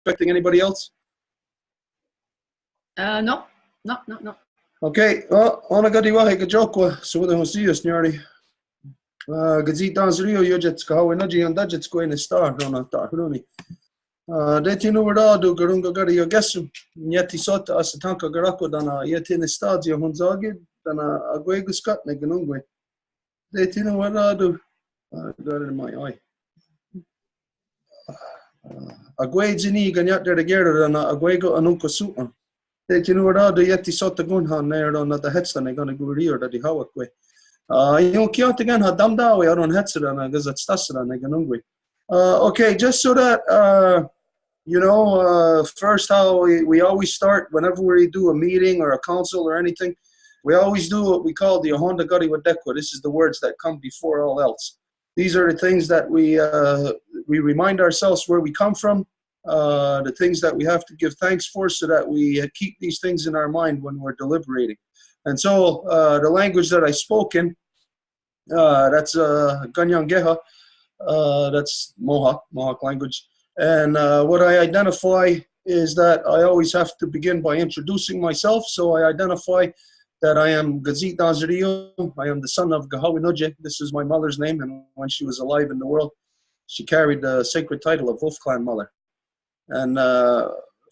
expecting anybody else? No. Okay, well, ona gadi wahe gajokwa, so the hosius nyari. Gazit dans Rio Yojets Kahawinaji and Dudgets going to start on a Taruni. De tinu wada do garunga gari yogesum, yeti sota asatanka garako dana yeti in the stadio Hunzagi, dana agueguscut neganungwe. De tinu wada do, got it in my eye. Aguegini ganyat de gera dana aguego anunko suan. De tinu wada do yeti sota gunhan there on the headston, they're gonna go Rio that the Hawakwe. You kyout again had damda we are on headset and I guess that's Tassera neganungwe. Okay, just so that first how we always start whenever we do a meeting or a council or anything, we always do what we call the Honda Gari Wadekwa. This is the words that come before all else. These are the things that we remind ourselves where we come from, the things that we have to give thanks for, so that we keep these things in our mind when we're deliberating. And so the language that I spoke in, that's Ganyangeha, that's Mohawk language. And what I identify is that I always have to begin by introducing myself. So I identify that I am Gazit Danzario. I am the son of Gahawinoje. This is my mother's name. And when she was alive in the world, she carried the sacred title of Wolf Clan Mother. And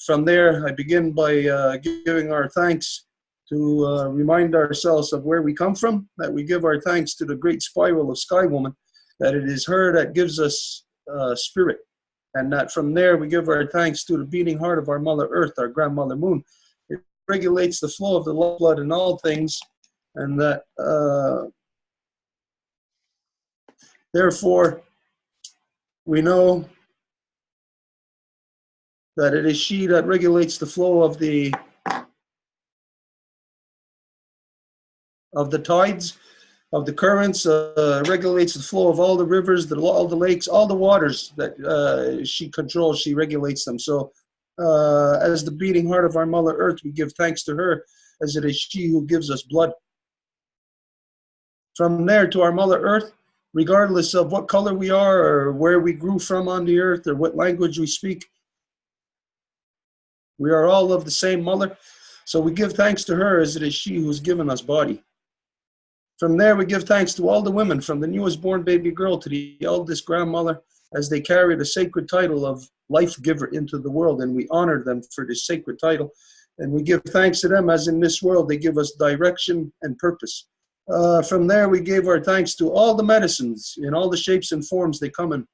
from there, I begin by giving our thanks to remind ourselves of where we come from, that we give our thanks to the great spiral of Sky Woman, that it is her that gives us spirit. And that from there, we give our thanks to the beating heart of our Mother Earth, our Grandmother Moon. It regulates the flow of the blood in all things, and that, therefore, we know that it is she that regulates the flow of the tides, of the currents, regulates the flow of all the rivers, all the lakes, all the waters that she controls, she regulates them. So as the beating heart of our Mother Earth, we give thanks to her, as it is she who gives us blood. From there to our Mother Earth, regardless of what color we are or where we grew from on the earth or what language we speak, we are all of the same mother. So we give thanks to her, as it is she who's given us body. From there, we give thanks to all the women, from the newest born baby girl to the eldest grandmother, as they carry the sacred title of life giver into the world, and we honor them for this sacred title. And we give thanks to them, as in this world, they give us direction and purpose. From there, we gave our thanks to all the medicines in all the shapes and forms they come in,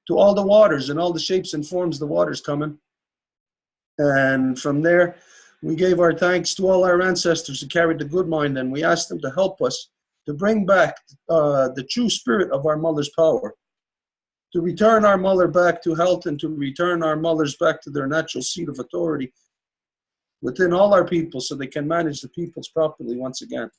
to all the waters in all the shapes and forms the waters come in. And from there, we gave our thanks to all our ancestors who carried the good mind, and we asked them to help us to bring back the true spirit of our mother's power, to return our mother back to health, and to return our mothers back to their natural seat of authority within all our people, so they can manage the peoples properly once again.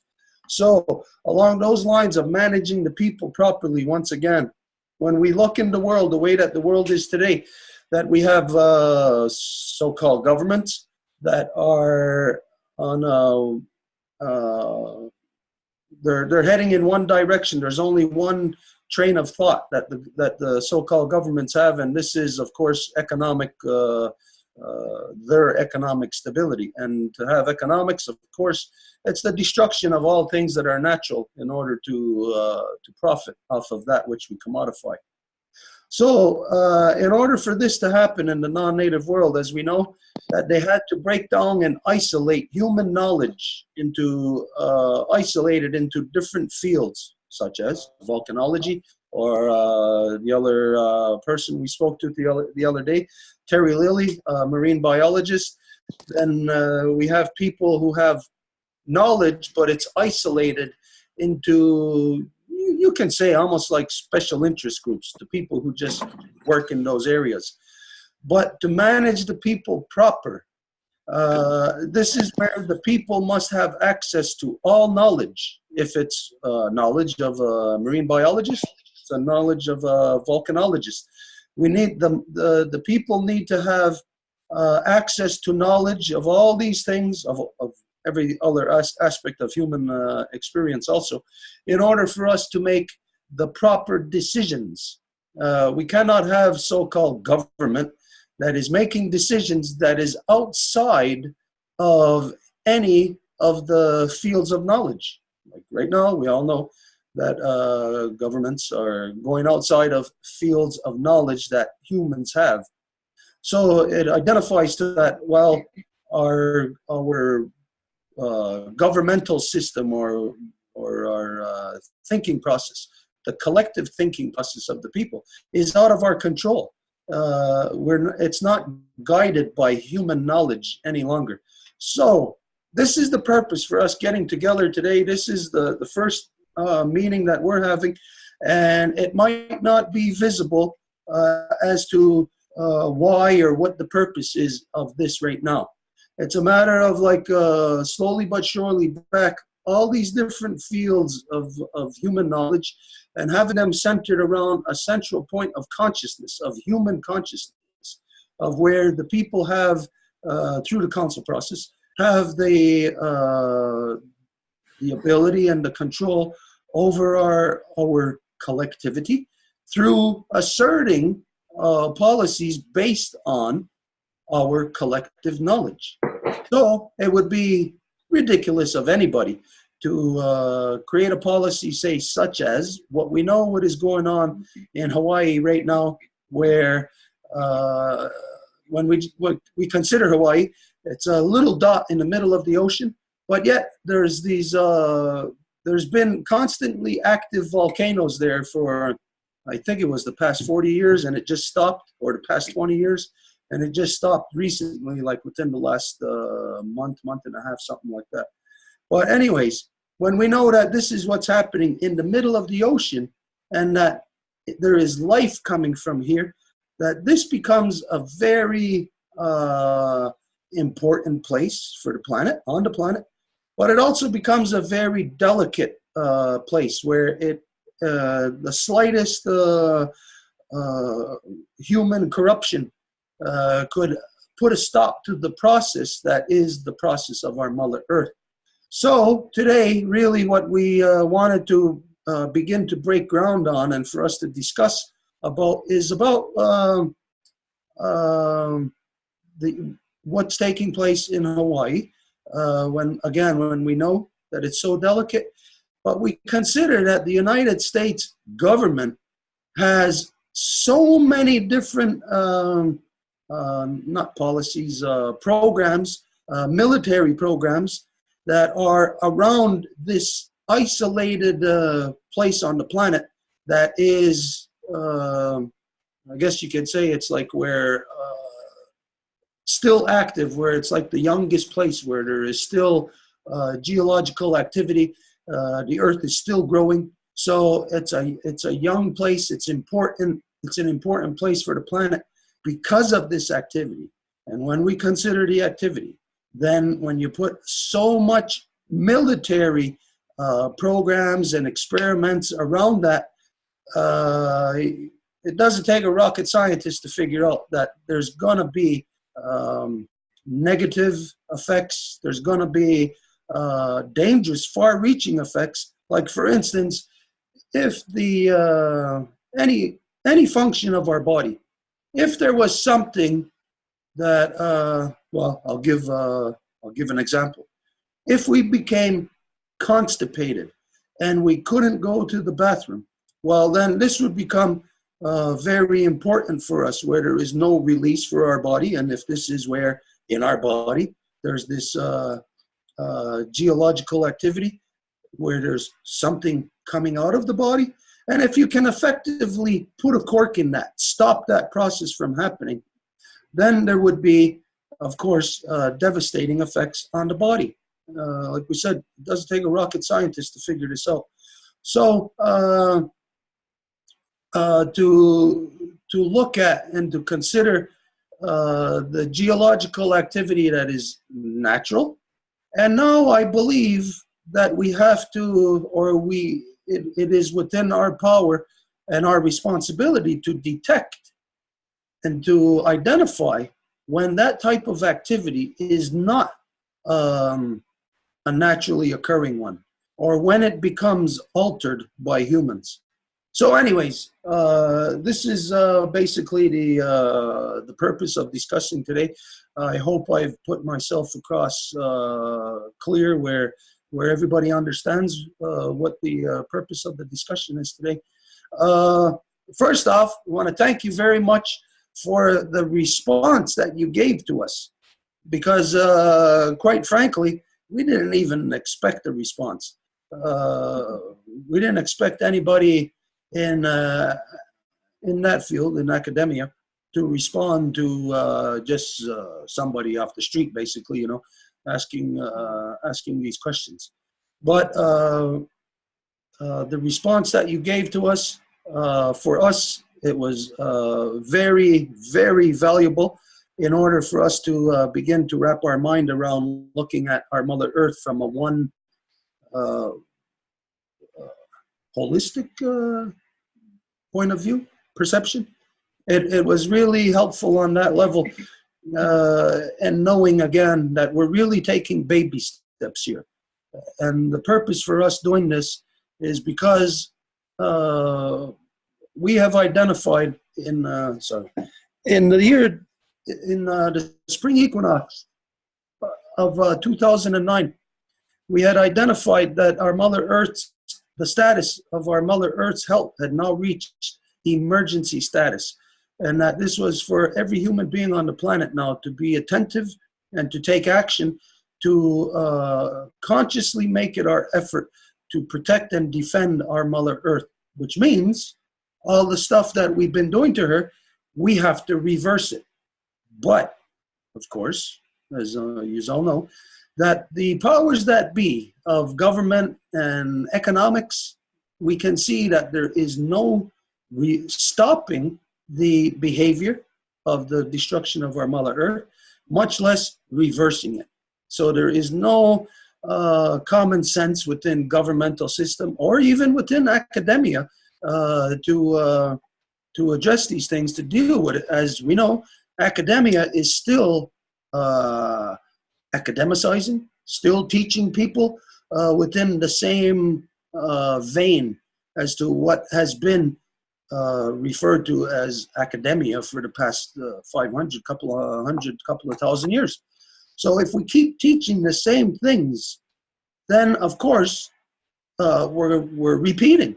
So along those lines of managing the people properly once again, when we look in the world, the way that the world is today, that we have so-called governments that are on they're heading in one direction. There's only one train of thought that the so-called governments have, and this is, of course, economic, their economic stability. And to have economics, of course, it's the destruction of all things that are natural in order to profit off of that which we commodify. So in order for this to happen in the non-native world, as we know, that they had to break down and isolate human knowledge into, isolated into different fields, such as volcanology, or the other person we spoke to the other day, Terry Lilly, marine biologist. Then we have people who have knowledge, but it's isolated into, you can say, almost like special interest groups, the people who just work in those areas. But to manage the people proper, this is where the people must have access to all knowledge. If it's knowledge of a marine biologist, it's a knowledge of a volcanologist. We need the people need to have access to knowledge of all these things, of every other aspect of human experience also, in order for us to make the proper decisions. We cannot have so-called government that is making decisions that is outside of any of the fields of knowledge. Like right now, we all know that governments are going outside of fields of knowledge that humans have. So it identifies to that, well, our governmental system or our thinking process, the collective thinking process of the people, is out of our control. It's not guided by human knowledge any longer. So this is the purpose for us getting together today. This is the first meeting that we're having, and it might not be visible as to why or what the purpose is of this right now. It's a matter of like slowly but surely back all these different fields of human knowledge and having them centered around a central point of consciousness, of human consciousness, of where the people have, through the council process, have the ability and the control over our collectivity through asserting policies based on our collective knowledge. So it would be ridiculous of anybody to create a policy, say, such as what we know what is going on in Hawaii right now, where when we consider Hawaii, it's a little dot in the middle of the ocean, but yet there's these, there's been constantly active volcanoes there for, I think it was the past 40 years, and it just stopped, or the past 20 years, and it just stopped recently, like within the last month and a half, something like that. But anyways, when we know that this is what's happening in the middle of the ocean and that there is life coming from here, that this becomes a very important place for the planet, on the planet, but it also becomes a very delicate place where it, the slightest human corruption could put a stop to the process that is the process of our Mother Earth. So today, really what we wanted to begin to break ground on and for us to discuss about is about what's taking place in Hawaii when we know that it's so delicate, but we consider that the United States government has so many different not policies, programs, military programs that are around this isolated place on the planet that is, I guess you could say it's like where still active, where it's like the youngest place where there is still geological activity. The earth is still growing. So it's a young place. It's important. It's an important place for the planet because of this activity. And when we consider the activity, then when you put so much military programs and experiments around that, it doesn't take a rocket scientist to figure out that there's going to be negative effects. There's going to be dangerous, far-reaching effects. Like, for instance, if the any function of our body, if there was something that, well, I'll give an example. If we became constipated and we couldn't go to the bathroom, well, then this would become very important for us, where there is no release for our body. And if this is where in our body there's this geological activity where there's something coming out of the body, and if you can effectively put a cork in that, stop that process from happening, then there would be, of course, devastating effects on the body. Like we said, it doesn't take a rocket scientist to figure this out. So to look at and to consider the geological activity that is natural, and now I believe that we have to, or it is within our power and our responsibility to detect and to identify when that type of activity is not a naturally occurring one, or when it becomes altered by humans. So anyways, this is basically the purpose of discussing today. I hope I've put myself across clear where everybody understands what the purpose of the discussion is today. First off, I want to thank you very much for the response that you gave to us, because quite frankly, we didn't even expect a response. We didn't expect anybody in that field, in academia, to respond to just somebody off the street, basically, you know, asking these questions. But the response that you gave to us, for us, it was very, very valuable in order for us to begin to wrap our mind around looking at our Mother Earth from a one holistic point of view, perception. It was really helpful on that level, and knowing again that we're really taking baby steps here. And the purpose for us doing this is because we have identified in the spring equinox of 2009, we had identified that our Mother Earth's, the status of our Mother Earth's health had now reached emergency status, and that this was for every human being on the planet now to be attentive and to take action to consciously make it our effort to protect and defend our Mother Earth, which means all the stuff that we've been doing to her, we have to reverse it. But, of course, as you all know, that the powers that be of government and economics, we can see that there is no stopping the behavior of the destruction of our Mother Earth, much less reversing it. So there is no common sense within governmental system or even within academia to address these things, to deal with it. As we know, academia is still academicizing, still teaching people within the same vein as to what has been referred to as academia for the past 500, couple of thousand years. So if we keep teaching the same things, then of course we're repeating.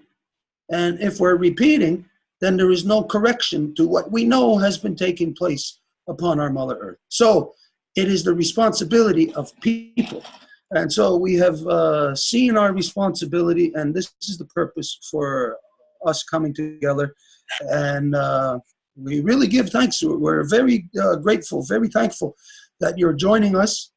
And if we're repeating, then there is no correction to what we know has been taking place upon our Mother Earth. So it is the responsibility of people. And so we have seen our responsibility, and this is the purpose for us coming together. And we really give thanks to it. We're very grateful, very thankful that you're joining us,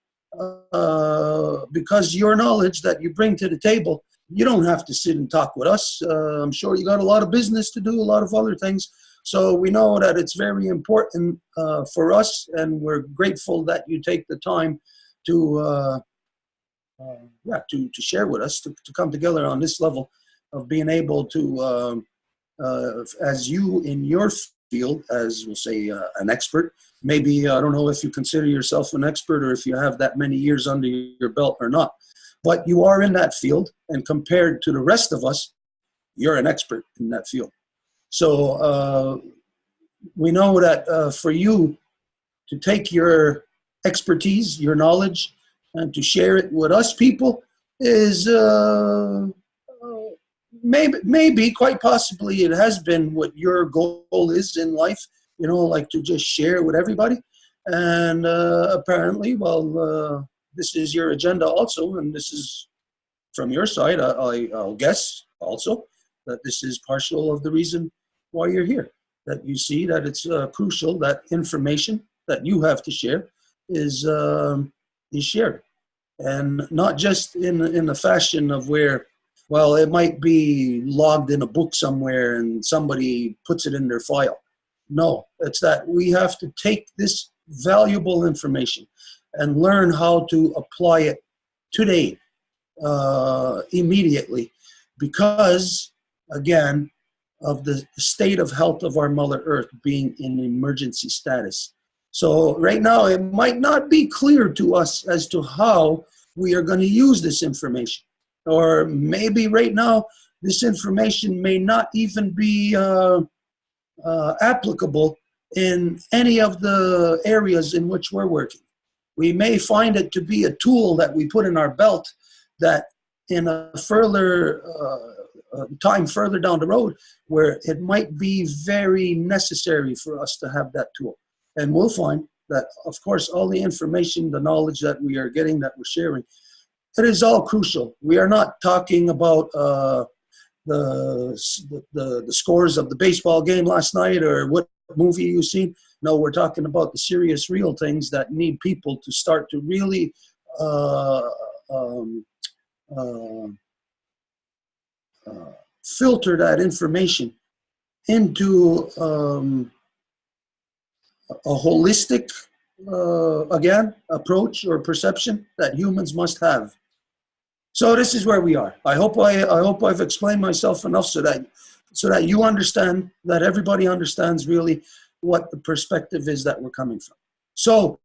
because your knowledge that you bring to the table, you don't have to sit and talk with us. I'm sure you got a lot of business to do, a lot of other things. So we know that it's very important for us, and we're grateful that you take the time to share with us, to come together on this level of being able to, as you in your field, as we'll say, an expert. Maybe, I don't know if you consider yourself an expert or if you have that many years under your belt or not, but you are in that field, and compared to the rest of us, you're an expert in that field. So we know that for you to take your expertise, your knowledge, and to share it with us people is maybe, quite possibly, it has been what your goal is in life, you know, like to just share with everybody. And apparently, well, this is your agenda also, and this is from your side, I'll guess also, that this is partial of the reason why you're here, that you see that it's crucial that information that you have to share is shared. And not just in the fashion of where, well, it might be logged in a book somewhere and somebody puts it in their file. No, it's that we have to take this valuable information and learn how to apply it today, immediately, because, again, of the state of health of our Mother Earth being in emergency status. So right now, it might not be clear to us as to how we are going to use this information. Or maybe right now, this information may not even be applicable in any of the areas in which we're working. We may find it to be a tool that we put in our belt that in a further time further down the road where it might be very necessary for us to have that tool. And we'll find that, of course, all the information, the knowledge that we are getting, that we're sharing, it is all crucial. We are not talking about the scores of the baseball game last night or what movie you've seen. No, we're talking about the serious, real things that need people to start to really filter that information into a holistic, again, approach or perception that humans must have. So this is where we are. I hope I've explained myself enough so that you understand, that everybody understands really what the perspective is that we're coming from. So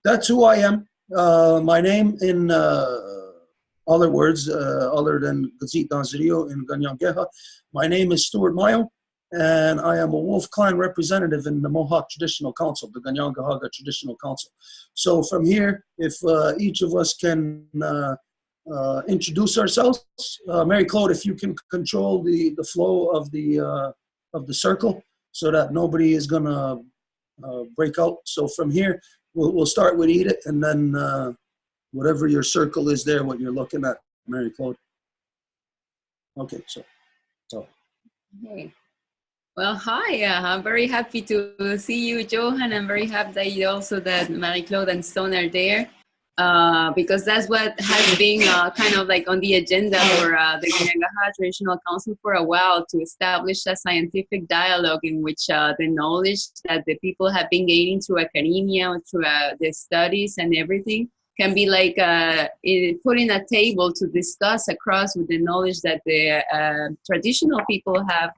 that's who I am. My name, in other words, other than Gazit Danzario in Ganyangeha, my name is Stuart Mayo, and I am a Wolf Clan representative in the Mohawk Traditional Council, the Ganyangehaga Traditional Council. So from here, if each of us can introduce ourselves. Mary Claude, if you can control the flow of the circle so that nobody is going to break out. So from here, we'll start with Edith, and then whatever your circle is there, what you're looking at, Mary Claude. Okay, so. Okay. Well, hi. I'm very happy to see you, Johan. I'm very happy that Mary Claude and Stone are there. Because that's what has been kind of like on the agenda for the Ganyangeha Traditional Council for a while, to establish a scientific dialogue in which the knowledge that the people have been gaining through academia, through the studies and everything, can be like put in a table to discuss across with the knowledge that the traditional people have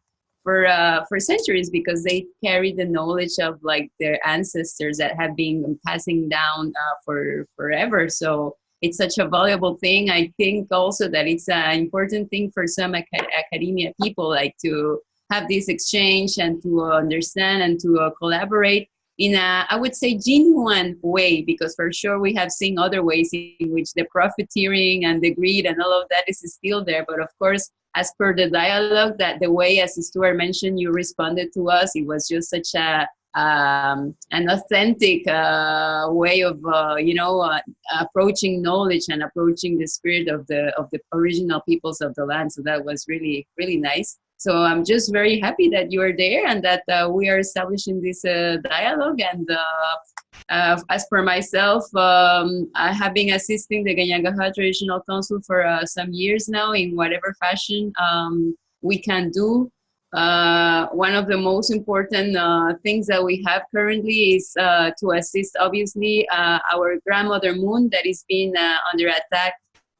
for centuries, because they carry the knowledge of like their ancestors that have been passing down for forever. So it's such a valuable thing. I think also that it's an important thing for some academia people, like to have this exchange and to understand and to collaborate in a, I would say, genuine way, because for sure we have seen other ways in which the profiteering and the greed and all of that is still there. But of course, as per the dialogue, that the way, as Stuart mentioned, you responded to us, it was just such a an authentic way of approaching knowledge and approaching the spirit of the original peoples of the land. So that was really, really nice. So I'm just very happy that you are there and that we are establishing this dialogue. And as per myself, I have been assisting the Ganyangeha Traditional Council for some years now in whatever fashion we can do. One of the most important things that we have currently is to assist, obviously, our grandmother Moon that is being under attack.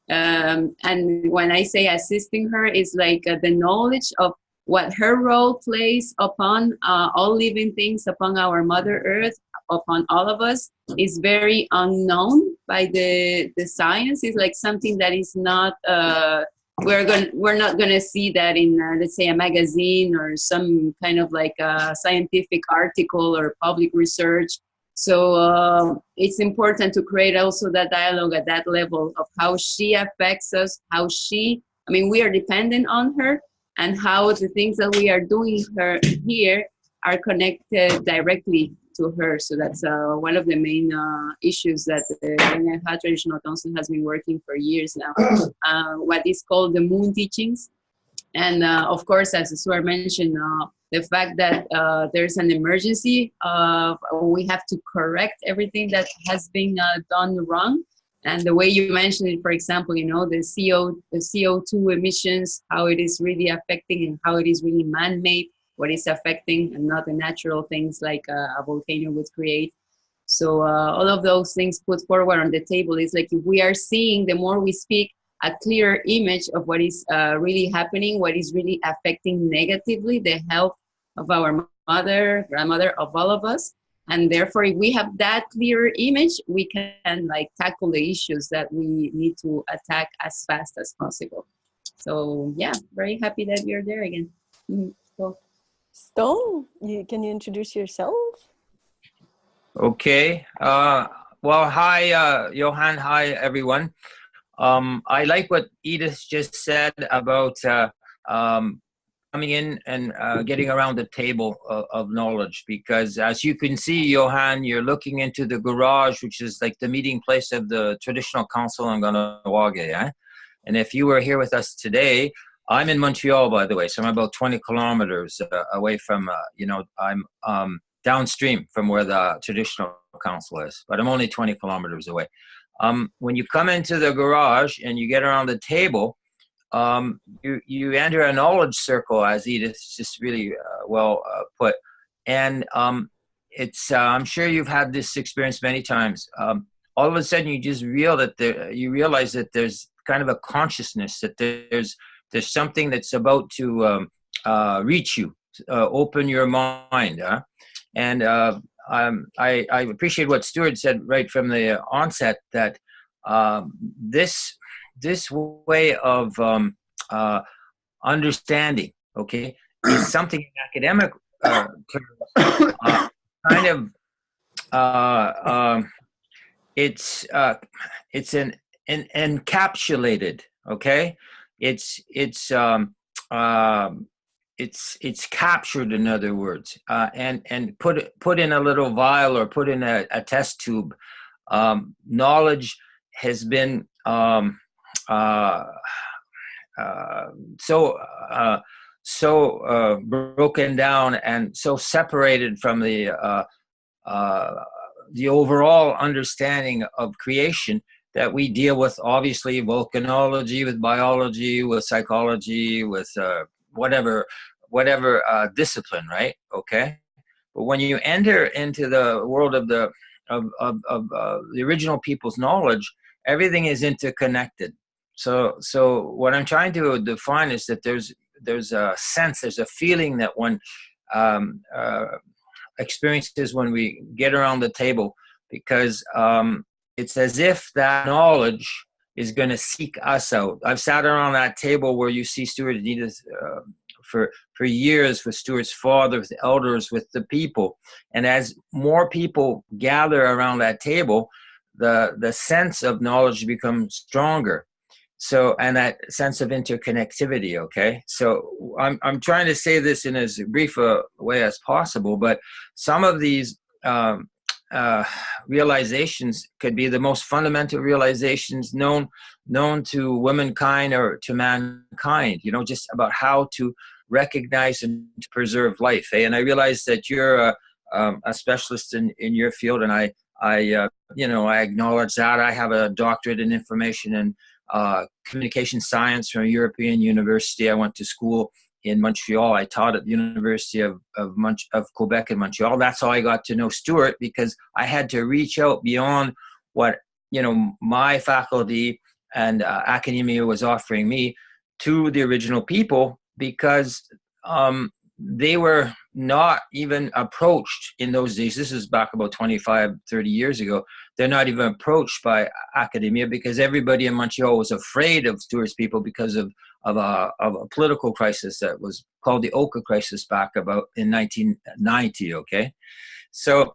And when I say assisting her, it's like the knowledge of what her role plays upon all living things, upon our Mother Earth, upon all of us, is very unknown by the science. It's like something that is not we're not gonna see that in let's say a magazine or some kind of like a scientific article or public research. So it's important to create also that dialogue at that level of how she affects us, how we are dependent on her, and how the things that we are doing here are connected directly to her. So that's one of the main issues that the Ganyangeha Traditional Council has been working for years now, what is called the Moon Teachings. And of course, as Stuart mentioned, the fact that there's an emergency, we have to correct everything that has been done wrong. And the way you mentioned it, for example, the CO2 emissions, how it is really affecting and how it is really man-made, what is affecting and not the natural things like a volcano would create. So all of those things put forward on the table is like, if we are seeing, the more we speak, a clear image of what is really happening, what is really affecting negatively the health of our mother, grandmother, of all of us. And therefore, if we have that clear image, we can like tackle the issues that we need to attack as fast as possible. So yeah, very happy that you're there again. So, Stone, can you introduce yourself? Okay. Well, hi, Johan. Hi, everyone. I like what Edith just said about coming in and getting around the table of knowledge, because as you can see, Johan, you're looking into the garage, which is like the meeting place of the traditional council in Kahnawake. Eh? And if you were here with us today, I'm in Montreal, by the way, so I'm about 20 kilometers away from, I'm downstream from where the traditional council is, but I'm only 20 kilometers away. When you come into the garage and you get around the table, you enter a knowledge circle, as Edith just really well put. And it's I'm sure you've had this experience many times. All of a sudden, you just you realize that there's kind of a consciousness, that there's something that's about to reach you, open your mind. And I appreciate what Stuart said right from the onset, that this way of understanding, okay, is something in academic terms, kind of it's an encapsulated, okay, it's captured, in other words, and put in a little vial or put in a test tube. Knowledge has been so broken down and so separated from the overall understanding of creation, that we deal with, obviously, volcanology, with biology, with psychology, with whatever discipline, right? Okay, but when you enter into the world of the original people's knowledge, everything is interconnected. So what I'm trying to define is that there's a sense, there's a feeling that one experiences when we get around the table, because it's as if that knowledge is going to seek us out. I've sat around that table where you see Stuart and Edith for years, with Stuart's father, with the elders, with the people. And as more people gather around that table, the sense of knowledge becomes stronger. So, and that sense of interconnectivity, okay? So I'm trying to say this in as brief a way as possible, but some of these realizations could be the most fundamental realizations known to womankind or to mankind, just about how to recognize and to preserve life. Eh? And I realize that you're a specialist in your field, and I acknowledge that. I have a doctorate in information and communication science from a European university. I went to school in Montreal. I taught at the University of Quebec in Montreal. That's how I got to know Stuart, because I had to reach out beyond what my faculty and academia was offering me to the original people, because they were not even approached in those days. This is back about 25, 30 years ago. They're not even approached by academia, because everybody in Montreal was afraid of Stuart's people because of a political crisis that was called the Oka crisis back about in 1990, okay? So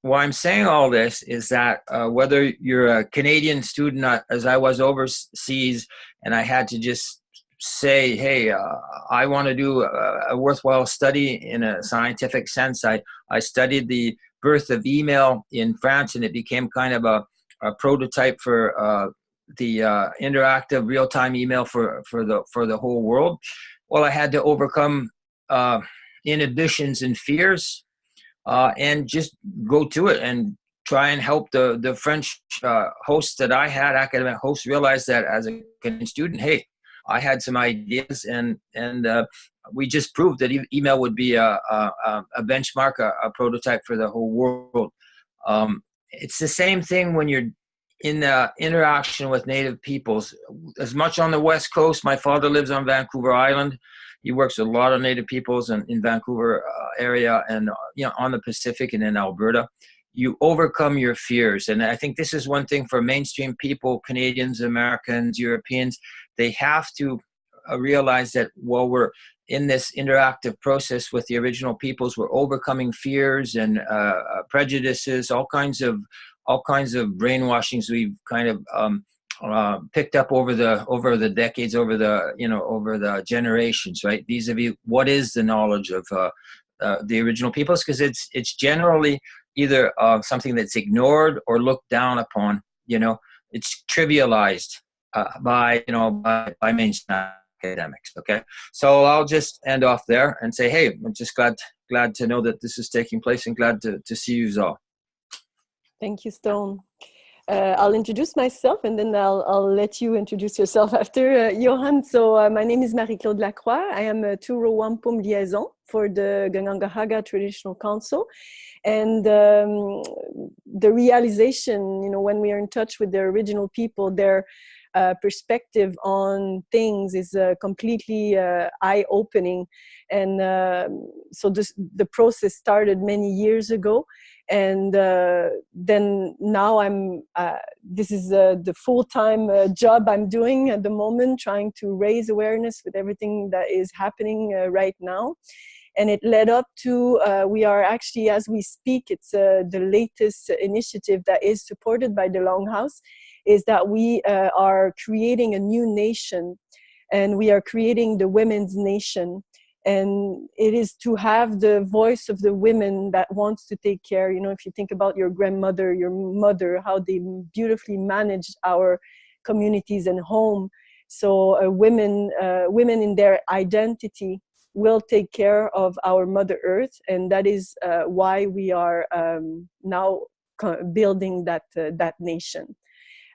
why I'm saying all this is that whether you're a Canadian student, as I was overseas, and I had to just say, hey, I want to do a worthwhile study in a scientific sense. I studied the birth of email in France, and it became kind of a prototype for the interactive real-time email for the whole world. Well, I had to overcome inhibitions and fears and just go to it and try and help the French hosts that I had, academic hosts, realize that as a Canadian student, hey, I had some ideas, and we just proved that email would be a benchmark, a prototype for the whole world. It's the same thing when you're in interaction with Native peoples. As much on the West Coast, my father lives on Vancouver Island. He works with a lot of Native peoples in Vancouver area, and on the Pacific and in Alberta. You overcome your fears. And I think this is one thing for mainstream people, Canadians, Americans, Europeans. They have to realize that while we're in this interactive process with the original peoples, we're overcoming fears and prejudices, all kinds of brainwashings we've kind of picked up over the decades, over the generations, right? Vis-a-vis what is the knowledge of the original peoples, because it's generally either something that's ignored or looked down upon. It's trivialized by mainstream academics. Okay, so I'll just end off there and say, hey, I'm just glad to know that this is taking place, and glad to see you all. Thank you, Stone. I'll introduce myself, and then I'll let you introduce yourself after, Johan. So my name is Marie-Claude Lacroix. I am a Turo Wampum liaison for the Gangangahaga Traditional Council. And the realization, when we are in touch with the original people, their perspective on things is completely eye-opening. And so the process started many years ago. And then now this is the full-time job I'm doing at the moment, trying to raise awareness with everything that is happening right now. And it led up to, we are actually, as we speak, it's the latest initiative that is supported by the Longhouse, is that we are creating a new nation, and we are creating the Women's Nation. And it is to have the voice of the women that wants to take care. If you think about your grandmother, your mother, how they beautifully managed our communities and home. So women in their identity will take care of our Mother Earth, and that is why we are now building that nation.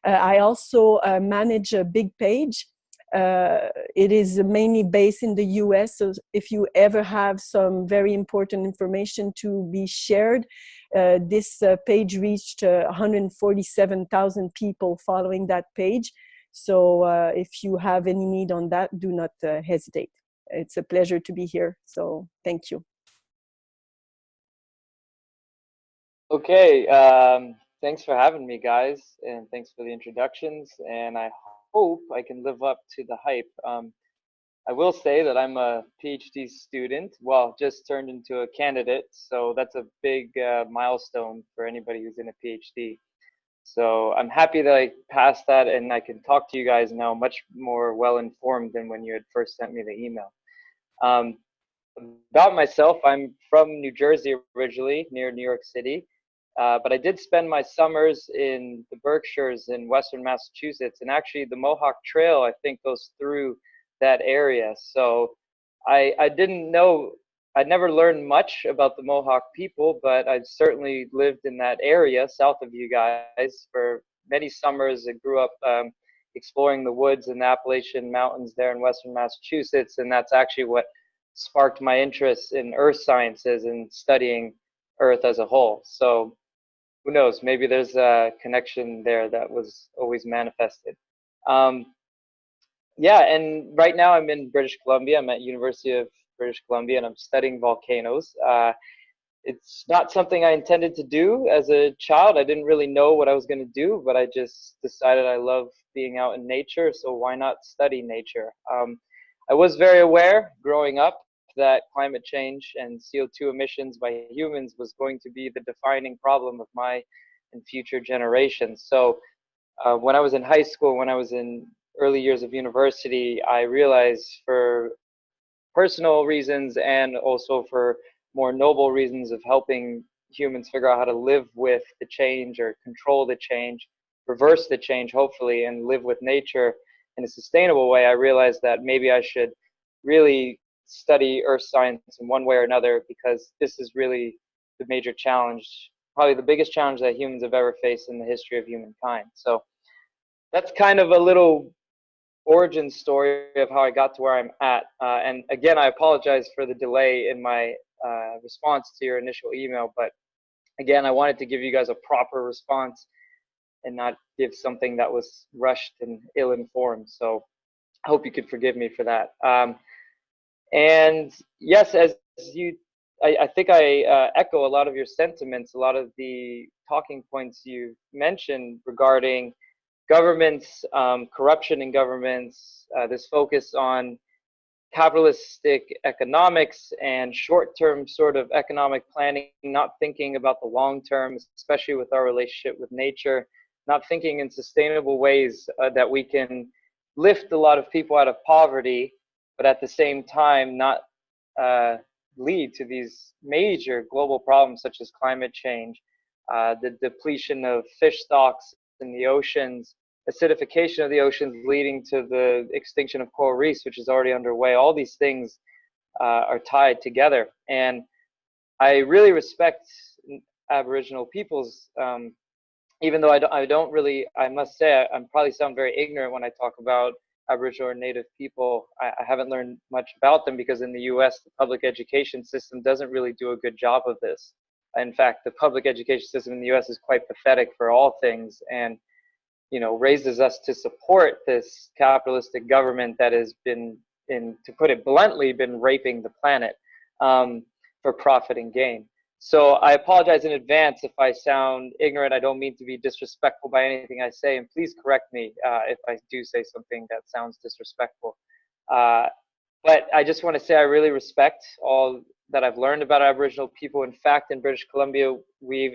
I also manage a big page. It is mainly based in the US, so if you ever have some very important information to be shared, this page reached 147,000 people following that page. So if you have any need on that, do not hesitate. It's a pleasure to be here, so thank you. Okay, thanks for having me, guys, and thanks for the introductions, and I hope I can live up to the hype. I will say that I'm a PhD student, well, just turned into a candidate, so that's a big milestone for anybody who's in a PhD. So I'm happy that I passed that, and I can talk to you guys now much more well-informed than when you had first sent me the email. About myself, I'm from New Jersey originally, near New York City, but I did spend my summers in the Berkshires in Western Massachusetts, and actually the Mohawk Trail, I think, goes through that area. So I didn't know, I never learned much about the Mohawk people, but I've certainly lived in that area south of you guys for many summers. I grew up exploring the woods and the Appalachian Mountains there in Western Massachusetts, and that's actually what sparked my interest in earth sciences and studying Earth as a whole. So who knows, maybe there's a connection there that was always manifested. Yeah, and right now I'm in British Columbia. I'm at University of British Columbia, and I'm studying volcanoes. It's not something I intended to do as a child. I didn't really know what I was going to do, but I just decided I love being out in nature, so why not study nature? I was very aware growing up that climate change and CO2 emissions by humans was going to be the defining problem of my and future generations. So when I was in high school, when I was in early years of university, I realized for personal reasons and also for more noble reasons of helping humans figure out how to live with the change or control the change, reverse the change hopefully, and live with nature in a sustainable way, I realized that maybe I should really study earth science in one way or another, because this is really the major challenge, probably the biggest challenge that humans have ever faced in the history of humankind. So that's kind of a little origin story of how I got to where I'm at. And again, I apologize for the delay in my response to your initial email, but again, I wanted to give you guys a proper response and not give something that was rushed and ill-informed. So I hope you could forgive me for that. And yes, as you, I think I echo a lot of your sentiments, a lot of the talking points you mentioned regarding governments, corruption in governments, this focus on capitalistic economics and short-term sort of economic planning, not thinking about the long term, especially with our relationship with nature, not thinking in sustainable ways that we can lift a lot of people out of poverty, but at the same time not lead to these major global problems such as climate change, the depletion of fish stocks in the oceans, acidification of the oceans leading to the extinction of coral reefs, which is already underway. All these things are tied together. And I really respect Aboriginal peoples, even though I don't really, I must say, I probably sound very ignorant when I talk about Aboriginal or Native people. I haven't learned much about them because in the US, the public education system doesn't really do a good job of this. In fact, the public education system in the US is quite pathetic for all things, and raises us to support this capitalistic government that has been, to put it bluntly, been raping the planet for profit and gain. So I apologize in advance if I sound ignorant. I don't mean to be disrespectful by anything I say, and please correct me if I do say something that sounds disrespectful. But I just want to say I really respect all that I've learned about Aboriginal people. In fact, in British Columbia,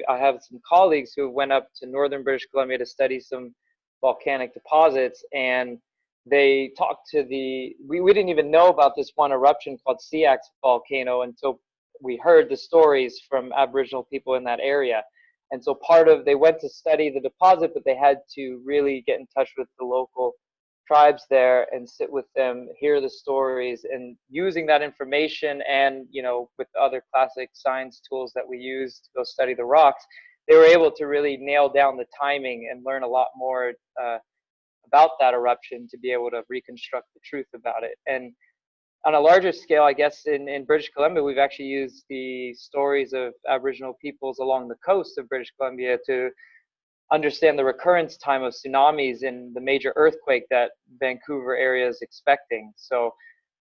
I have some colleagues who went up to northern British Columbia to study some volcanic deposits, and they talked to we didn't even know about this one eruption called Seax volcano until we heard the stories from Aboriginal people in that area. And so they went to study the deposit, but they had to really get in touch with the local tribes there and sit with them, hear the stories, and using that information and, with other classic science tools that we use to go study the rocks, they were able to really nail down the timing and learn a lot more about that eruption to be able to reconstruct the truth about it. And on a larger scale, I guess in British Columbia, we've actually used the stories of Aboriginal peoples along the coast of British Columbia to understand the recurrence time of tsunamis and the major earthquake that Vancouver area is expecting. So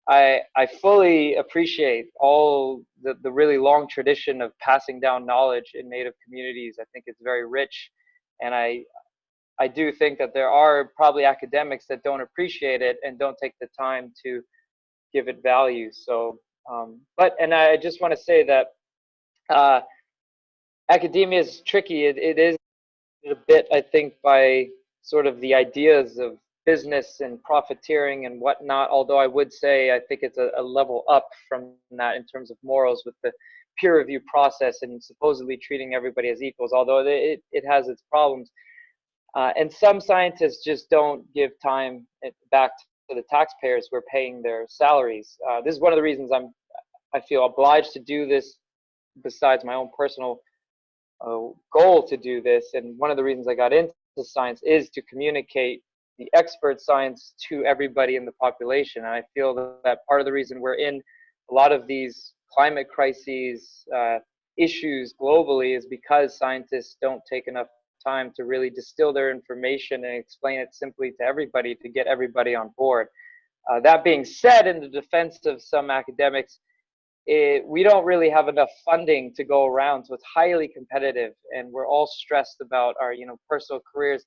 I fully appreciate all the really long tradition of passing down knowledge in Native communities. I think it's very rich, and I do think that there are probably academics that don't appreciate it and don't take the time to give it value. So, and I just want to say that academia is tricky. It is a bit, I think, by sort of the ideas of business and profiteering and whatnot, although I would say I think it's a level up from that in terms of morals with the peer review process and supposedly treating everybody as equals, although it has its problems. And some scientists just don't give time back to the taxpayers who are paying their salaries. This is one of the reasons I feel obliged to do this, besides my own personal goal to do this. And one of the reasons I got into science is to communicate the expert science to everybody in the population. And I feel that part of the reason we're in a lot of these climate crises issues globally is because scientists don't take enough time to really distill their information and explain it simply to everybody to get everybody on board. That being said, in the defense of some academics, we don't really have enough funding to go around, so it's highly competitive, and we're all stressed about our personal careers.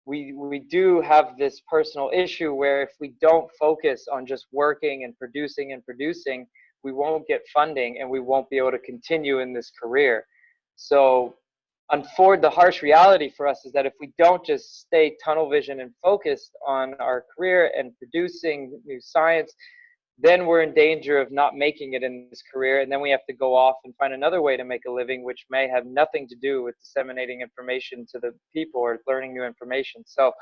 We do have this personal issue where if we don't focus on just working and producing, we won't get funding and we won't be able to continue in this career. So the harsh reality for us is that if we don't just stay tunnel vision and focused on our career and producing new science, then we're in danger of not making it in this career, and then we have to go off and find another way to make a living, which may have nothing to do with disseminating information to the people or learning new information. So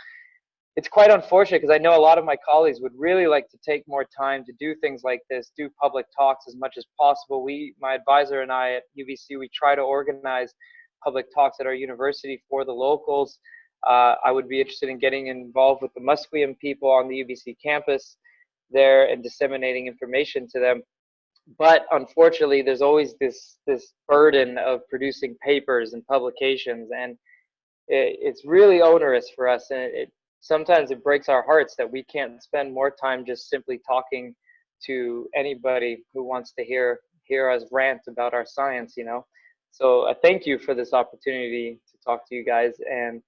it's quite unfortunate, because I know a lot of my colleagues would really like to take more time to do things like this, do public talks as much as possible. My advisor and I at UBC, we try to organize public talks at our university for the locals. I would be interested in getting involved with the Musqueam people on the UBC campus there and disseminating information to them. But unfortunately, there's always this burden of producing papers and publications, and it's really onerous for us, and sometimes it breaks our hearts that we can't spend more time just simply talking to anybody who wants to hear us rant about our science, So I thank you for this opportunity to talk to you guys, and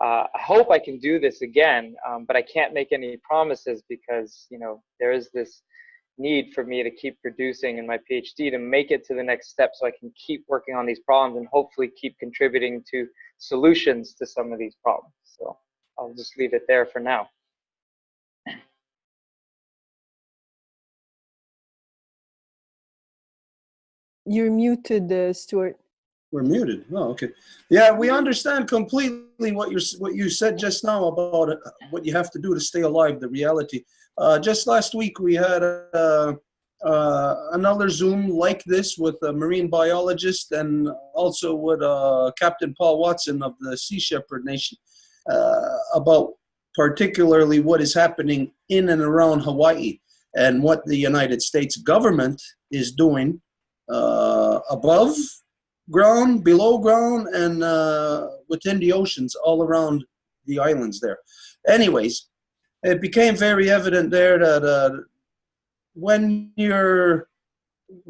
I hope I can do this again, but I can't make any promises because, there is this need for me to keep producing in my PhD to make it to the next step, so I can keep working on these problems and hopefully keep contributing to solutions to some of these problems. So I'll just leave it there for now. You're muted, Stuart. We're muted. Oh, okay. Yeah, we understand completely what you said just now about what you have to do to stay alive, the reality. Just last week, we had another Zoom like this with a marine biologist and also with Captain Paul Watson of the Sea Shepherd Nation about particularly what is happening in and around Hawaii and what the United States government is doing above ground, below ground, and within the oceans all around the islands there. Anyways, it became very evident there that when you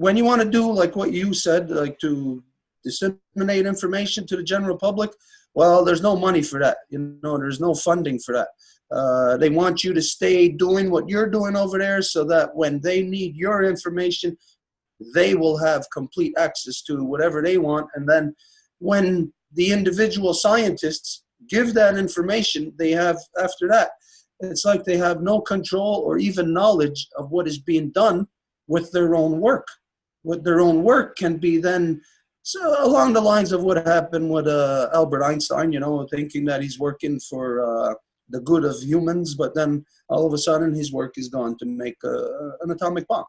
want to do like what you said, like to disseminate information to the general public, well, there's no money for that. You know, there's no funding for that. They want you to stay doing what you're doing over there so that when they need your information, they will have complete access to whatever they want. And then when the individual scientists give that information, they have, after that, it's like they have no control or even knowledge of what is being done with their own work. What their own work can be then, so along the lines of what happened with Albert Einstein, you know, thinking that he's working for the good of humans, but then all of a sudden his work is gone to make an atomic bomb,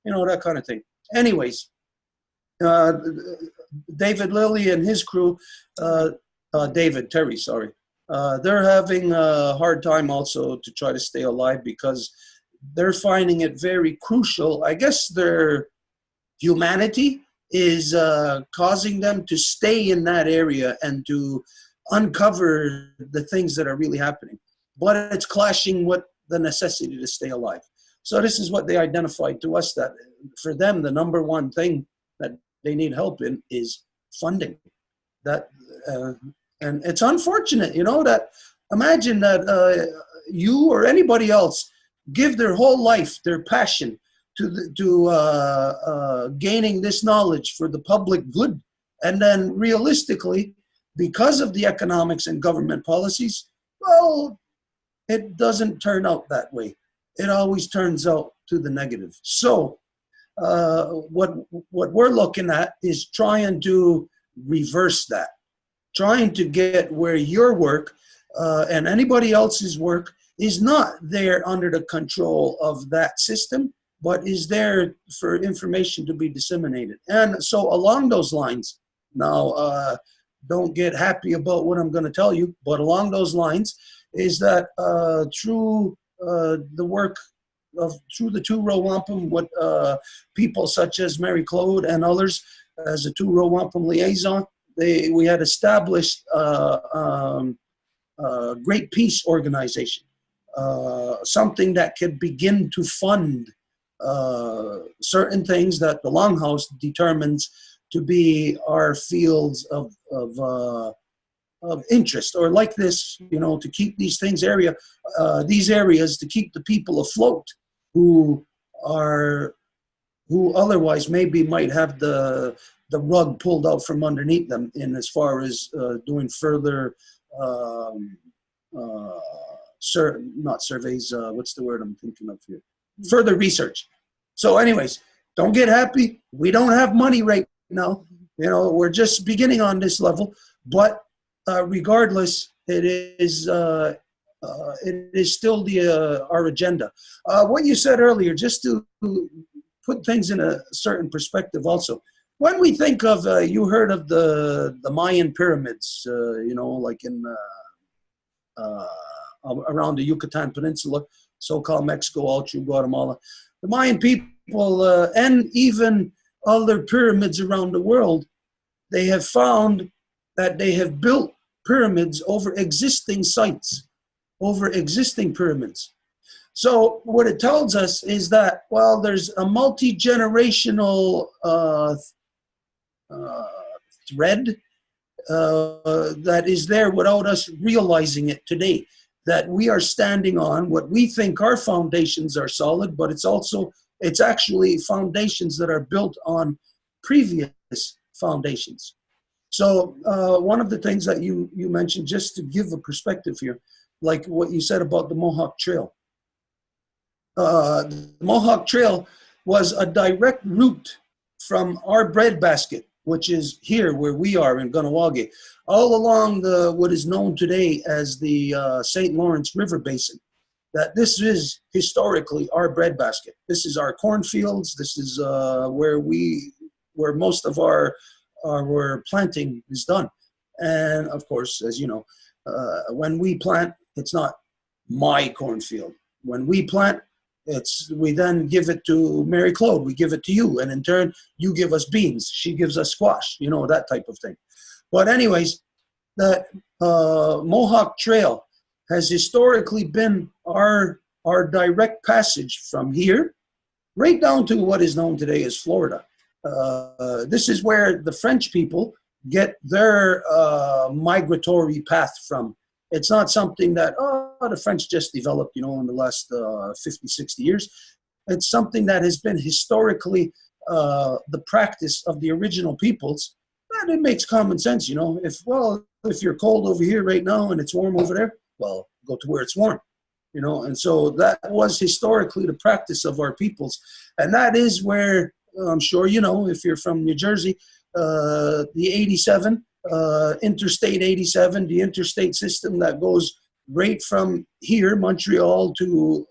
you know, that kind of thing. Anyways, David Lilly and his crew, David Terry, sorry, they're having a hard time also to try to stay alive because they're finding it very crucial. I guess their humanity is causing them to stay in that area and to uncover the things that are really happening. But it's clashing with the necessity to stay alive. So this is what they identified to us, that for them, the number one thing that they need help in is funding. That, and it's unfortunate, you know, that imagine that you or anybody else give their whole life, their passion to gaining this knowledge for the public good. And then realistically, because of the economics and government policies, well, it doesn't turn out that way. It always turns out to the negative. So what we're looking at is trying to reverse that, trying to get where your work and anybody else's work is not there under the control of that system, but is there for information to be disseminated. And so along those lines, now don't get happy about what I'm going to tell you, but along those lines is that through the work of through the two-row wampum with people such as Mary Claude and others as a two-row wampum liaison, we had established Great Peace Organization, something that could begin to fund certain things that the Longhouse determines to be our fields of interest, or like this, you know, to keep these things these areas, to keep the people afloat who otherwise maybe might have the rug pulled out from underneath them in as far as doing further not surveys, what's the word I'm thinking of here? Further research. So anyways, don't get happy. We don't have money right now. You know, we're just beginning on this level, but regardless, it is still our agenda. What you said earlier, just to put things in a certain perspective also, when we think of, you heard of the Mayan pyramids, you know, like in around the Yucatan Peninsula, so-called Mexico, all through Guatemala. The Mayan people and even other pyramids around the world, they have found that they have built pyramids over existing sites, over existing pyramids. So what it tells us is that, well, there's a multi-generational thread that is there without us realizing it today, that we are standing on what we think our foundations are solid, but it's also It's actually foundations that are built on previous foundations. So one of the things that you mentioned, just to give a perspective here, like what you said about the Mohawk Trail. The Mohawk Trail was a direct route from our breadbasket, which is here where we are in Kahnawake, all along what is known today as the St. Lawrence River Basin. That this is historically our breadbasket. This is our cornfields. This is where most of our planting is done. And of course, as you know, when we plant, it's not my cornfield. When we plant, we then give it to Mary Claude. We give it to you, and in turn, you give us beans. She gives us squash. You know, that type of thing. But anyways, the Mohawk Trail has historically been our direct passage from here right down to what is known today as Florida. This is where the French people get their migratory path from. It's not something that, the French just developed, you know, in the last 50, 60 years. It's something that has been historically the practice of the original peoples. And it makes common sense, you know. If you're cold over here right now and it's warm over there, well, go to where it's warm, you know. And so that was historically the practice of our peoples. And that is where, I'm sure you know, if you're from New Jersey, the 87, Interstate 87, the interstate system that goes right from here, Montreal, to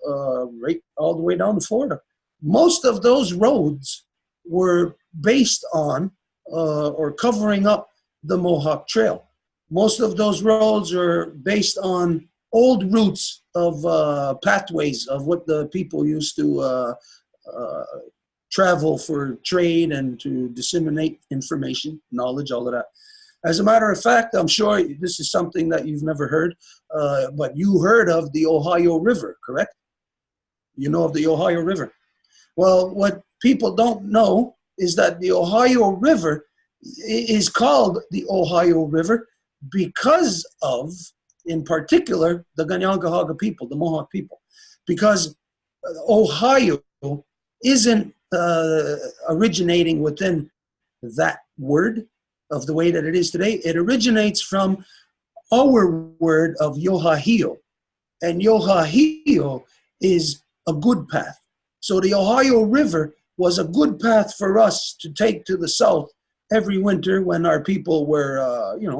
right all the way down to Florida. Most of those roads were based on or covering up the Mohawk Trail. Most of those roads are based on old routes of pathways of what the people used to travel for trade and to disseminate information, knowledge, all of that. As a matter of fact, I'm sure this is something that you've never heard, but you heard of the Ohio River, correct? You know of the Ohio River. Well, what people don't know is that the Ohio River is called the Ohio River because of, in particular, the Kanien'kehá:ka people, the Mohawk people. Because Ohio isn't originating within that word of the way that it is today. It originates from our word of iohahiio. And iohahiio is a good path. So the Ohio River was a good path for us to take to the south every winter when our people were,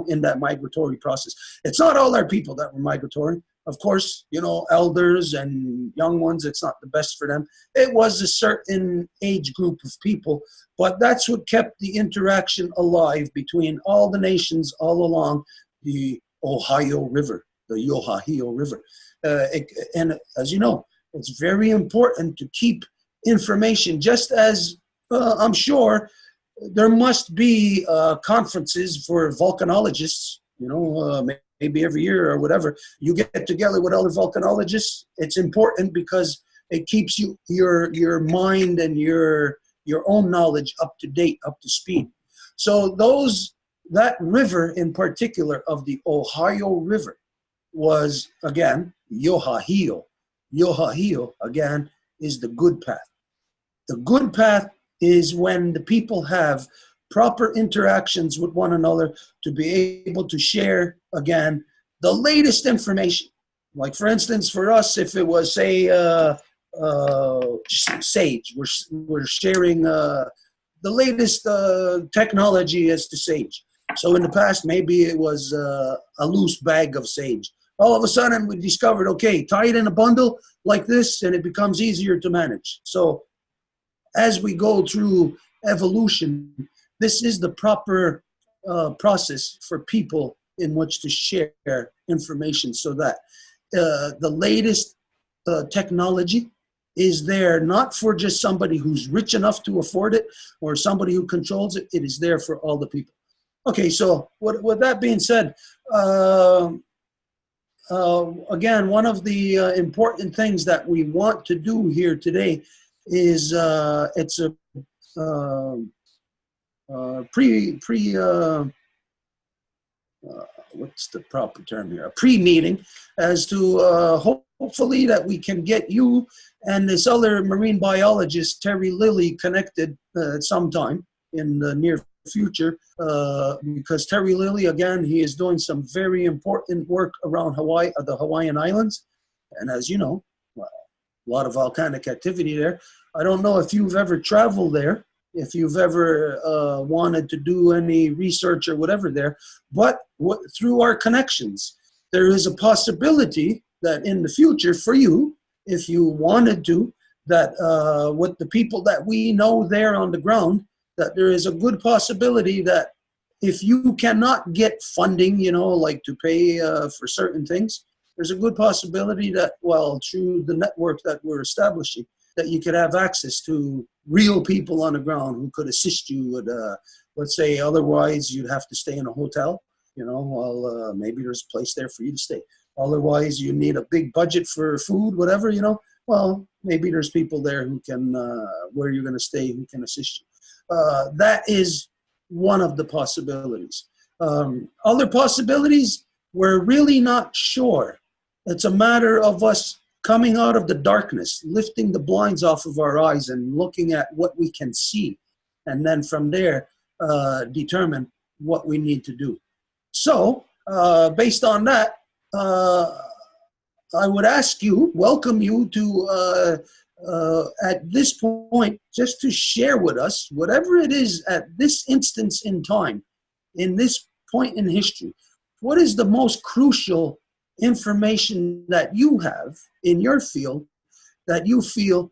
in that migratory process. It's not all our people that were migratory. Of course, elders and young ones, it's not the best for them. It was a certain age group of people, but that's what kept the interaction alive between all the nations all along the Ohio River, the iohahiio River. And as you know, it's very important to keep information, just as I'm sure there must be conferences for volcanologists, maybe every year or whatever. You get together with other volcanologists. It's important because it keeps your mind and your own knowledge up to date, up to speed. So that river in particular of the Ohio River was, again, iohahiio. Iohahiio, again, is the good path. The good path is when the people have proper interactions with one another to be able to share, again, the latest information. Like, for instance, for us, if it was, say, sage, we're sharing the latest technology as to sage. So in the past, maybe it was a loose bag of sage. All of a sudden, we discovered, okay, tie it in a bundle like this, and it becomes easier to manage. So as we go through evolution, this is the proper process for people in which to share information, so that the latest technology is there not for just somebody who's rich enough to afford it or somebody who controls it. It is there for all the people. Okay, so with that being said, again, one of the important things that we want to do here today is it's a what's the proper term here? A pre-meeting as to hopefully that we can get you and this other marine biologist, Terry Lilly, connected at some time in the near future, because Terry Lilly, again, he is doing some very important work around Hawaii, the Hawaiian Islands. And as you know, well, a lot of volcanic activity there. I don't know if you've ever traveled there, if you've ever wanted to do any research or whatever there, but through our connections, there is a possibility that in the future for you, if you wanted to, that with the people that we know there on the ground, that there is a good possibility that if you cannot get funding, you know, like to pay for certain things, there's a good possibility that, well, through the network that we're establishing, that you could have access to real people on the ground who could assist you with, let's say, otherwise you'd have to stay in a hotel, you know, well, maybe there's a place there for you to stay. Otherwise, you need a big budget for food, whatever, you know, well, maybe there's people there who can, where you're going to stay, who can assist you. That is one of the possibilities. Other possibilities, we're really not sure. It's a matter of us coming out of the darkness, lifting the blinds off of our eyes and looking at what we can see. And then from there, determine what we need to do. So based on that, I would ask you, welcome you to, at this point, just to share with us whatever it is at this instance in time, in this point in history, what is the most crucial information that you have in your field that you feel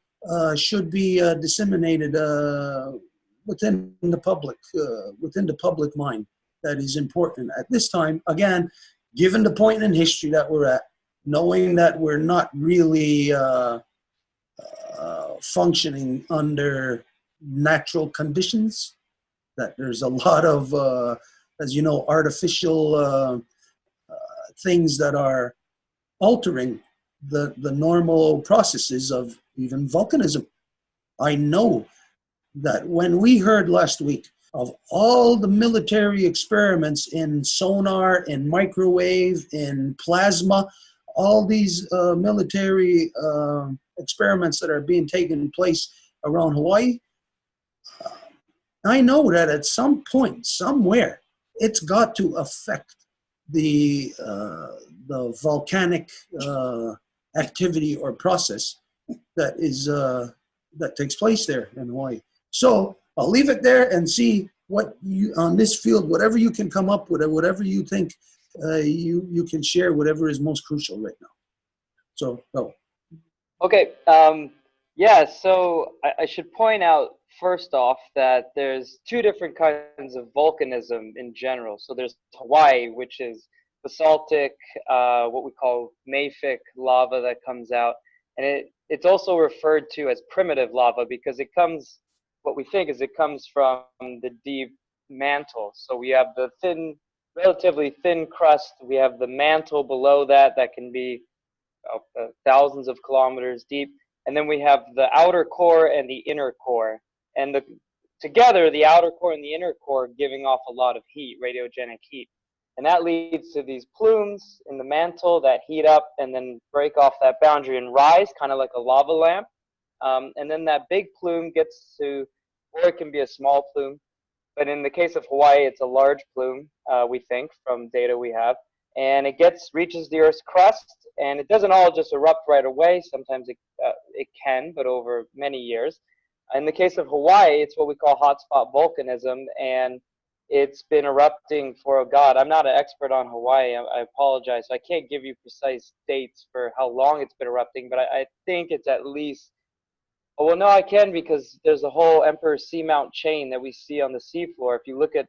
should be disseminated within the public mind, that is important at this time, again, given the point in history that we're at, knowing that we're not really functioning under natural conditions, that there's a lot of, as you know, artificial things that are altering the normal processes of even volcanism. I know that when we heard last week of all the military experiments in sonar, in microwave, in plasma, all these military experiments that are being taken place around Hawaii, I know that at some point, somewhere, it's got to affect the volcanic activity or process that is that takes place there in Hawaii. So I'll leave it there and see what you on this field, whatever you can come up with, or whatever you think you can share, whatever is most crucial right now. So go. Okay. Yeah. So I should point out first off that there's two different kinds of volcanism in general. So there's Hawaii, which is basaltic, what we call mafic lava that comes out, and it's also referred to as primitive lava because it comes, what we think is it comes from the deep mantle. So we have the thin, relatively thin crust, we have the mantle below that can be thousands of kilometers deep, and then we have the outer core and the inner core, and together the outer core and the inner core giving off a lot of heat, radiogenic heat. And that leads to these plumes in the mantle that heat up and then break off that boundary and rise, kind of like a lava lamp. And then that big plume gets to, or it can be a small plume. But in the case of Hawaii, it's a large plume, we think, from data we have. And it reaches the Earth's crust, and it doesn't all just erupt right away. Sometimes it can, but over many years. In the case of Hawaii, it's what we call hotspot volcanism, and it's been erupting for, God, I'm not an expert on Hawaii, I apologize. So I can't give you precise dates for how long it's been erupting, but I think it's at least, oh, well, no, I can, because there's a whole Emperor Seamount chain that we see on the seafloor. If you look at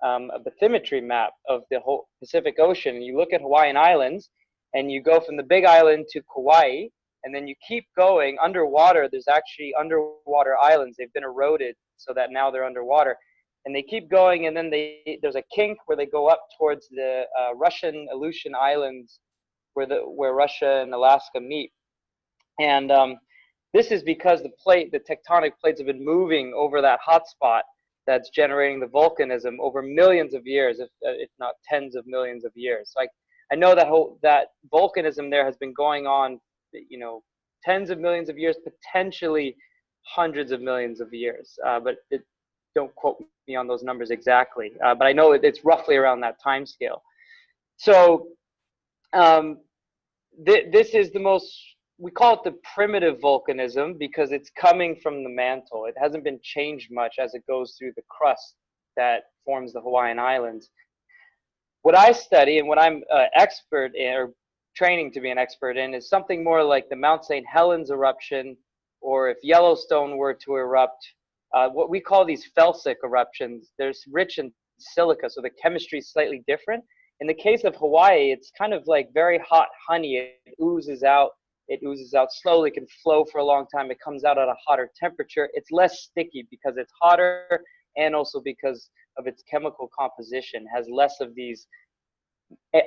a bathymetry map of the whole Pacific Ocean, and you look at Hawaiian Islands, and you go from the Big Island to Kauai, and then you keep going underwater, there's actually underwater islands. They've been eroded so that now they're underwater. And they keep going, and then there's a kink where they go up towards the Russian Aleutian Islands, where Russia and Alaska meet. And this is because the tectonic plates have been moving over that hotspot that's generating the volcanism over millions of years, if not tens of millions of years. So I know that volcanism there has been going on, you know, tens of millions of years, potentially hundreds of millions of years. But don't quote me on those numbers exactly. But I know it's roughly around that time scale. So this is the most, we call it the primitive volcanism because it's coming from the mantle. It hasn't been changed much as it goes through the crust that forms the Hawaiian Islands. What I study and what I'm expert in, or training to be an expert in, is something more like the Mount St. Helens eruption, or if Yellowstone were to erupt, what we call these felsic eruptions. There's rich in silica, so the chemistry is slightly different. In the case of Hawaii, it's kind of like very hot honey. It oozes out. It oozes out slowly, can flow for a long time. It comes out at a hotter temperature. It's less sticky because it's hotter, and also because of its chemical composition, has less of these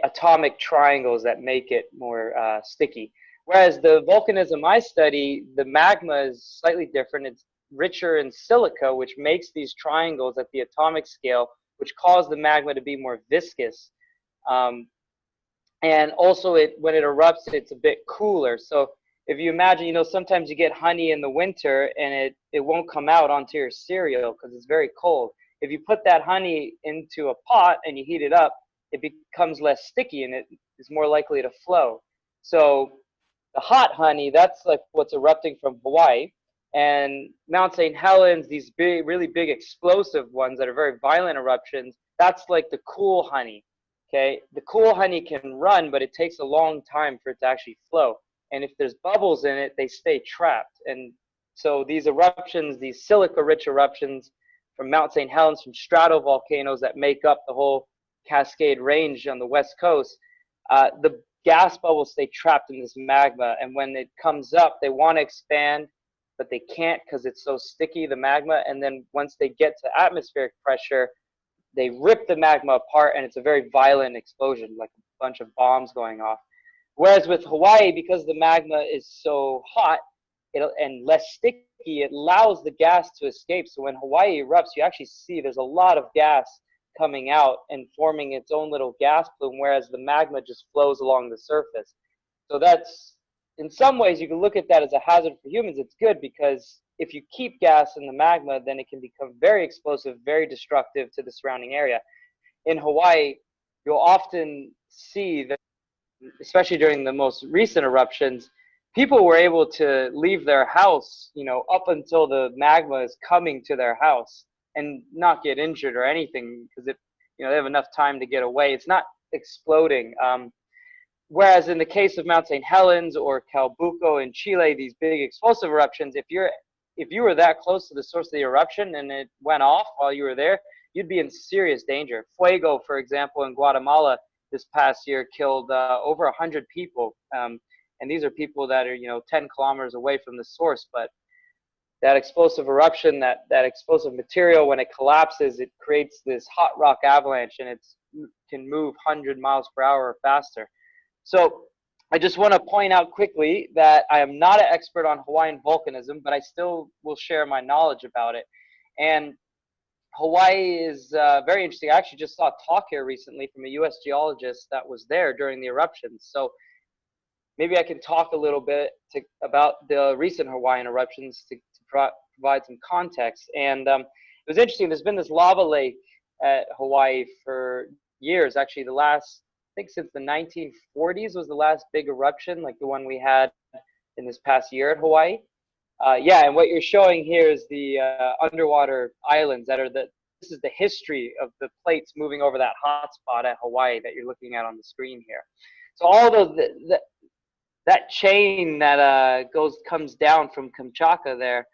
atomic triangles that make it more sticky. Whereas the volcanism I study, the magma is slightly different. It's richer in silica, which makes these triangles at the atomic scale, which cause the magma to be more viscous. And also when it erupts, it's a bit cooler. So if you imagine, you know, sometimes you get honey in the winter and it won't come out onto your cereal because it's very cold. If you put that honey into a pot and you heat it up, it becomes less sticky and it is more likely to flow. So the hot honey, that's like what's erupting from Hawaii. And Mount St. Helens, these big, really big explosive ones that are very violent eruptions, that's like the cool honey. Okay, the cool honey can run, but it takes a long time for it to actually flow. And if there's bubbles in it, they stay trapped. And so these eruptions, these silica-rich eruptions from Mount St. Helens, from stratovolcanoes that make up the whole Cascade Range on the west coast, the gas bubbles stay trapped in this magma. And when it comes up, they want to expand, but they can't because it's so sticky, the magma. And then once they get to atmospheric pressure, they rip the magma apart, and it's a very violent explosion, like a bunch of bombs going off. Whereas with Hawaii, because the magma is so hot and less sticky, it allows the gas to escape. So when Hawaii erupts, you actually see there's a lot of gas coming out and forming its own little gas plume, whereas the magma just flows along the surface. So that's, in some ways, you can look at that as a hazard for humans. It's good because if you keep gas in the magma, then it can become very explosive, very destructive to the surrounding area. In Hawaii, you'll often see that, especially during the most recent eruptions, people were able to leave their house, you know, up until the magma is coming to their house and not get injured or anything because it, you know, they have enough time to get away. It's not exploding. Whereas in the case of Mount St. Helens or Calbuco in Chile, these big explosive eruptions, if you were that close to the source of the eruption and it went off while you were there, you'd be in serious danger. Fuego, for example, in Guatemala this past year killed over 100 people. And these are people that are, you know, 10 kilometers away from the source. But that explosive eruption, that explosive material, when it collapses, it creates this hot rock avalanche, and it can move 100 miles per hour or faster. So I just want to point out quickly that I am not an expert on Hawaiian volcanism, but I still will share my knowledge about it. And Hawaii is very interesting. I actually just saw a talk here recently from a U.S. geologist that was there during the eruptions. So maybe I can talk a little bit about the recent Hawaiian eruptions to provide some context. And it was interesting. There's been this lava lake at Hawaii for years. Actually, the last, I think since the 1940s was the last big eruption, like the one we had in this past year at Hawaii. Yeah, and what you're showing here is the underwater islands that are this is the history of the plates moving over that hot spot at Hawaii that you're looking at on the screen here. So all those, that chain that comes down from Kamchatka there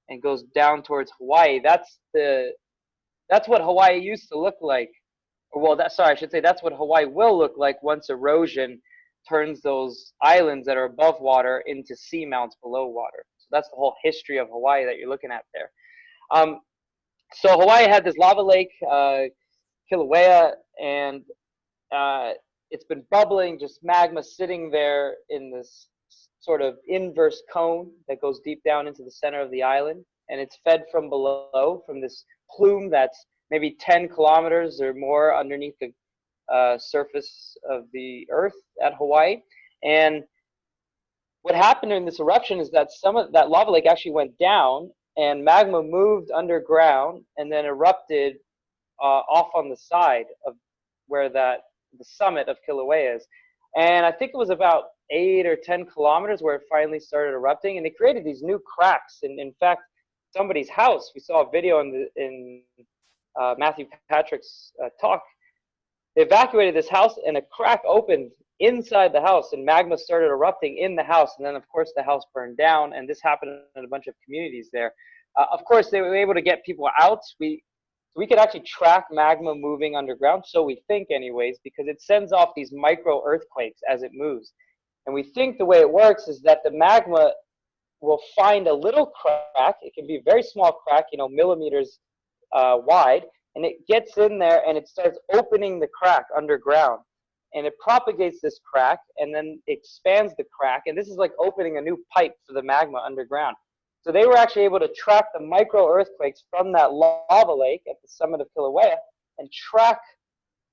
and goes down towards Hawaii, that's what Hawaii used to look like. Well, I should say that's what Hawaii will look like once erosion turns those islands that are above water into seamounts below water. So that's the whole history of Hawaii that you're looking at there. So Hawaii had this lava lake, Kilauea, and it's been bubbling, just magma sitting there in this sort of inverse cone that goes deep down into the center of the island. And it's fed from below, from this plume that's maybe 10 kilometers or more underneath the surface of the Earth at Hawaii. And what happened in this eruption is that some of that lava lake actually went down, and magma moved underground and then erupted off on the side of where the summit of Kilauea is. And I think it was about 8 or 10 kilometers where it finally started erupting, and it created these new cracks. And in fact, somebody's house, we saw a video in Matthew Patrick's talk, they evacuated this house and a crack opened inside the house and magma started erupting in the house. And then of course the house burned down, and this happened in a bunch of communities there. Of course they were able to get people out. We could actually track magma moving underground, so we think anyways, because it sends off these micro earthquakes as it moves. And we think the way it works is that the magma will find a little crack. It can be a very small crack, you know, millimeters wide, and it gets in there and it starts opening the crack underground. And it propagates this crack and then expands the crack. And this is like opening a new pipe for the magma underground. So they were actually able to track the micro earthquakes from that lava lake at the summit of Kilauea and track,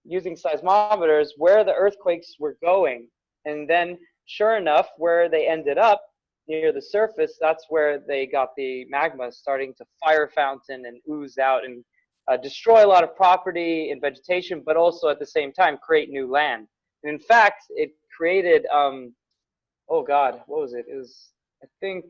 using seismometers, where the earthquakes were going. And then sure enough, where they ended up near the surface, that's where they got the magma starting to fire fountain and ooze out and destroy a lot of property and vegetation, but also at the same time create new land. And in fact, it created, oh God, what was it? It was, I think,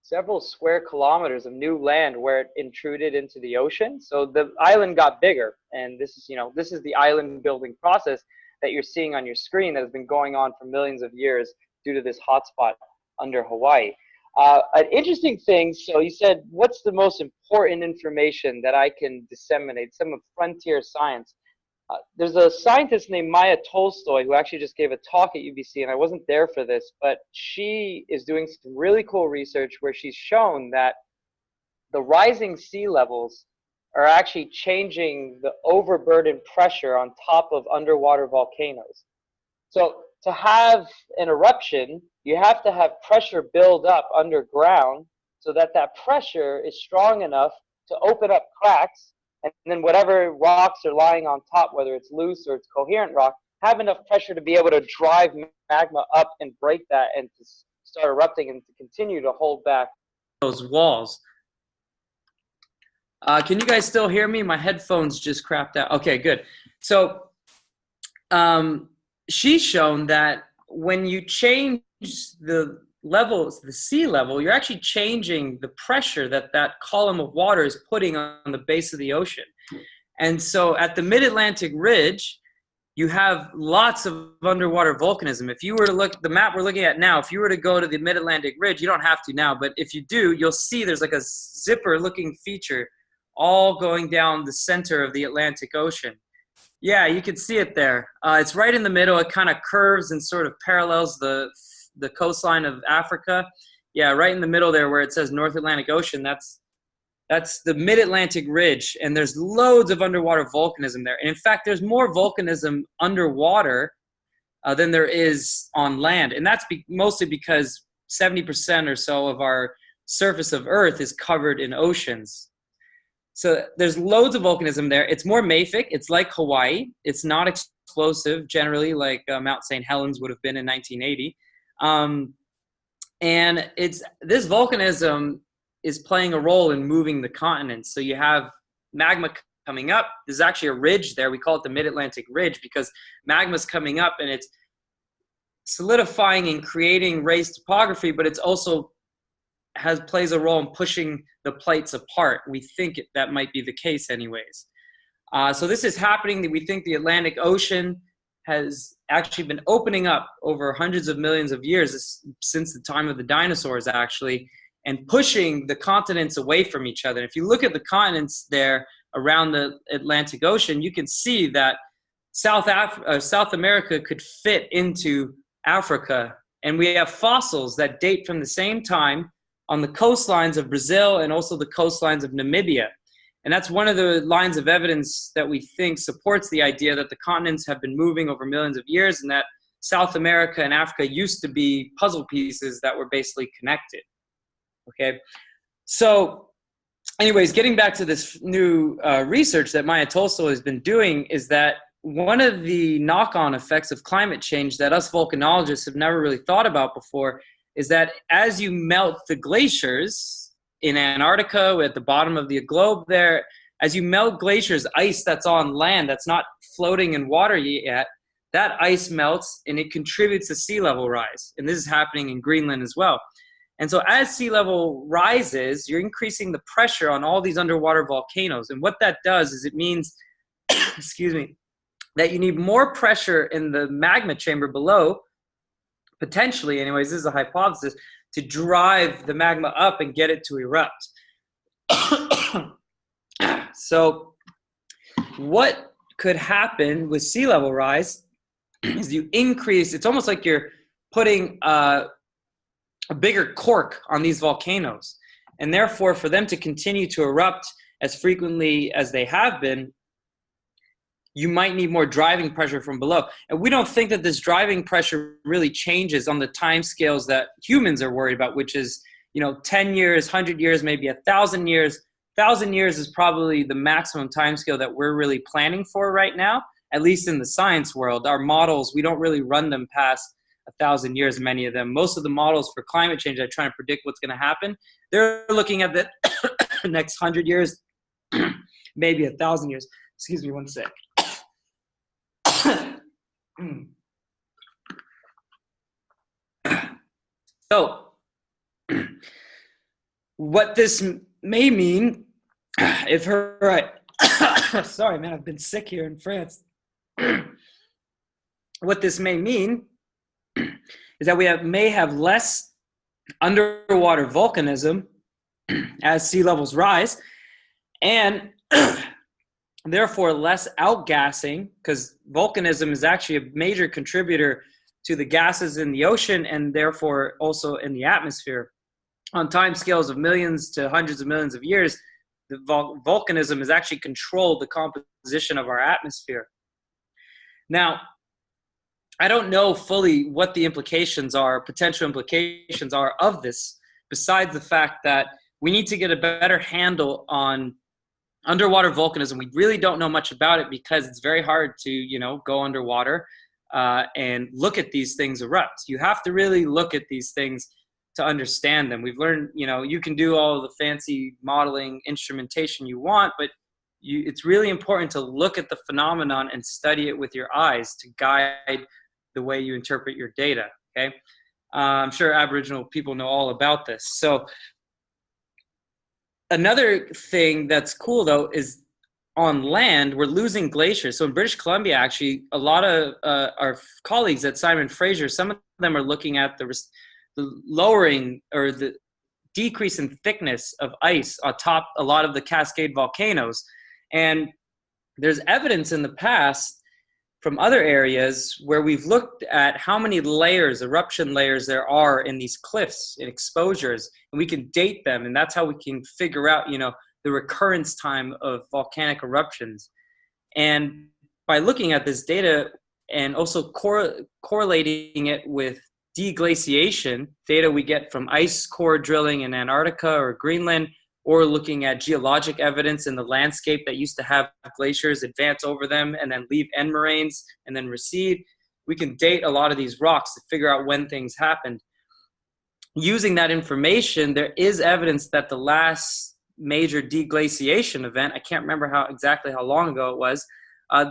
several square kilometers of new land where it intruded into the ocean. So the island got bigger, and this is, you know, this is the island building process that you're seeing on your screen that has been going on for millions of years due to this hotspot under Hawaii. An interesting thing, so you said, what's the most important information that I can disseminate, some of frontier science? There's a scientist named Maya Tolstoy who actually just gave a talk at UBC, and I wasn't there for this, but she is doing some really cool research where she's shown that the rising sea levels are actually changing the overburden pressure on top of underwater volcanoes. So to have an eruption, you have to have pressure build up underground so that that pressure is strong enough to open up cracks, and then whatever rocks are lying on top, whether it's loose or it's coherent rock, have enough pressure to be able to drive magma up and break that and to start erupting and to continue to hold back those walls. Can you guys still hear me? My headphones just crapped out. Okay, good. So she's shown that when you change the levels, the sea level, you're actually changing the pressure that that column of water is putting on the base of the ocean. And so at the mid-Atlantic ridge, you have lots of underwater volcanism. If you were to look at the map we're looking at now, if you were to go to the mid-Atlantic ridge, you don't have to now, but if you do, you'll see there's like a zipper-looking feature all going down the center of the Atlantic Ocean. Yeah, you can see it there. It's right in the middle. It kind of curves and sort of parallels the coastline of Africa. Yeah, right in the middle there where it says North Atlantic Ocean, that's the mid-Atlantic ridge, and there's loads of underwater volcanism there. And in fact, there's more volcanism underwater than there is on land. And that's mostly because 70% or so of our surface of Earth is covered in oceans. So there's loads of volcanism there. It's more mafic. It's like Hawaii. It's not explosive generally like Mount St. Helens would have been in 1980. And this volcanism is playing a role in moving the continents. So you have magma coming up. There's actually a ridge there. We call it the Mid-Atlantic Ridge because magma's coming up and it's solidifying and creating raised topography, but it's also plays a role in pushing the plates apart. We think that might be the case anyways. So this is happening. We think the Atlantic Ocean has actually been opening up over hundreds of millions of years, since the time of the dinosaurs actually, and pushing the continents away from each other. If you look at the continents there around the Atlantic Ocean, you can see that South America could fit into Africa. And we have fossils that date from the same time on the coastlines of Brazil and also the coastlines of Namibia. And that's one of the lines of evidence that we think supports the idea that the continents have been moving over millions of years and that South America and Africa used to be puzzle pieces that were basically connected. Okay, so anyways, getting back to this new research that Maya Tolstoy has been doing is that one of the knock-on effects of climate change that us volcanologists have never really thought about before is that as you melt the glaciers in Antarctica at the bottom of the globe there, as you melt glaciers, ice that's on land, that's not floating in water yet, that ice melts and it contributes to sea level rise. And this is happening in Greenland as well. And so as sea level rises, you're increasing the pressure on all these underwater volcanoes. And what that does is it means, excuse me, that you need more pressure in the magma chamber below, potentially, anyways, this is a hypothesis, to drive the magma up and get it to erupt. So what could happen with sea level rise is you increase, it's almost like you're putting a bigger cork on these volcanoes. And therefore, for them to continue to erupt as frequently as they have been, you might need more driving pressure from below. And we don't think that this driving pressure really changes on the time scales that humans are worried about, which is, 10 years, 100 years, maybe 1,000 years. 1,000 years is probably the maximum time scale that we're really planning for right now, at least in the science world. Our models, we don't really run them past 1,000 years, many of them. Most of the models for climate change that try to predict what's going to happen, they're looking at the next 100 years, maybe 1,000 years. Excuse me one sec. So, what this may mean, if sorry, man, I've been sick here in France. What this may mean is that we may have less underwater volcanism as sea levels rise, and therefore less outgassing, because volcanism is actually a major contributor to the gases in the ocean and therefore also in the atmosphere. On time scales of millions to hundreds of millions of years, the volcanism has actually controlled the composition of our atmosphere. Now, I don't know fully what the implications are, potential implications are of this, besides the fact that we need to get a better handle on underwater volcanism. We really don't know much about it because it's very hard to, go underwater and look at these things erupt. You have to really look at these things to understand them. We've learned, you can do all the fancy modeling instrumentation you want, but it's really important to look at the phenomenon and study it with your eyes to guide the way you interpret your data, okay? I'm sure Aboriginal people know all about this. So another thing that's cool, though, is on land, we're losing glaciers. So in British Columbia, actually, a lot of our colleagues at Simon Fraser, some of them are looking at the lowering or the decrease in thickness of ice atop a lot of the Cascade volcanoes. And there's evidence in the past from other areas where we've looked at how many layers, eruption layers there are in these cliffs and exposures, and we can date them. And that's how we can figure out, the recurrence time of volcanic eruptions. And by looking at this data and also correlating it with deglaciation, data we get from ice core drilling in Antarctica or Greenland, or looking at geologic evidence in the landscape that used to have glaciers advance over them and then leave end moraines and then recede, we can date a lot of these rocks to figure out when things happened. Using that information, there is evidence that the last major deglaciation event, I can't remember exactly how long ago it was,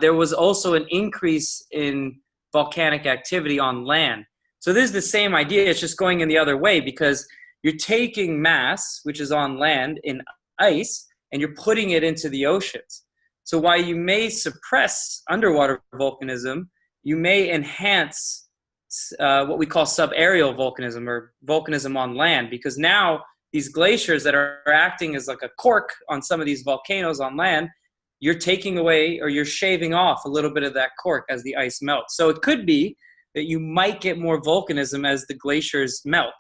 there was also an increase in volcanic activity on land. So this is the same idea, it's just going in the other way, because you're taking mass, which is on land in ice, and you're putting it into the oceans. So while you may suppress underwater volcanism, you may enhance what we call subaerial volcanism, or volcanism on land, because now these glaciers that are acting as like a cork on some of these volcanoes on land, you're taking away or you're shaving off a little bit of that cork as the ice melts. So it could be that you might get more volcanism as the glaciers melt.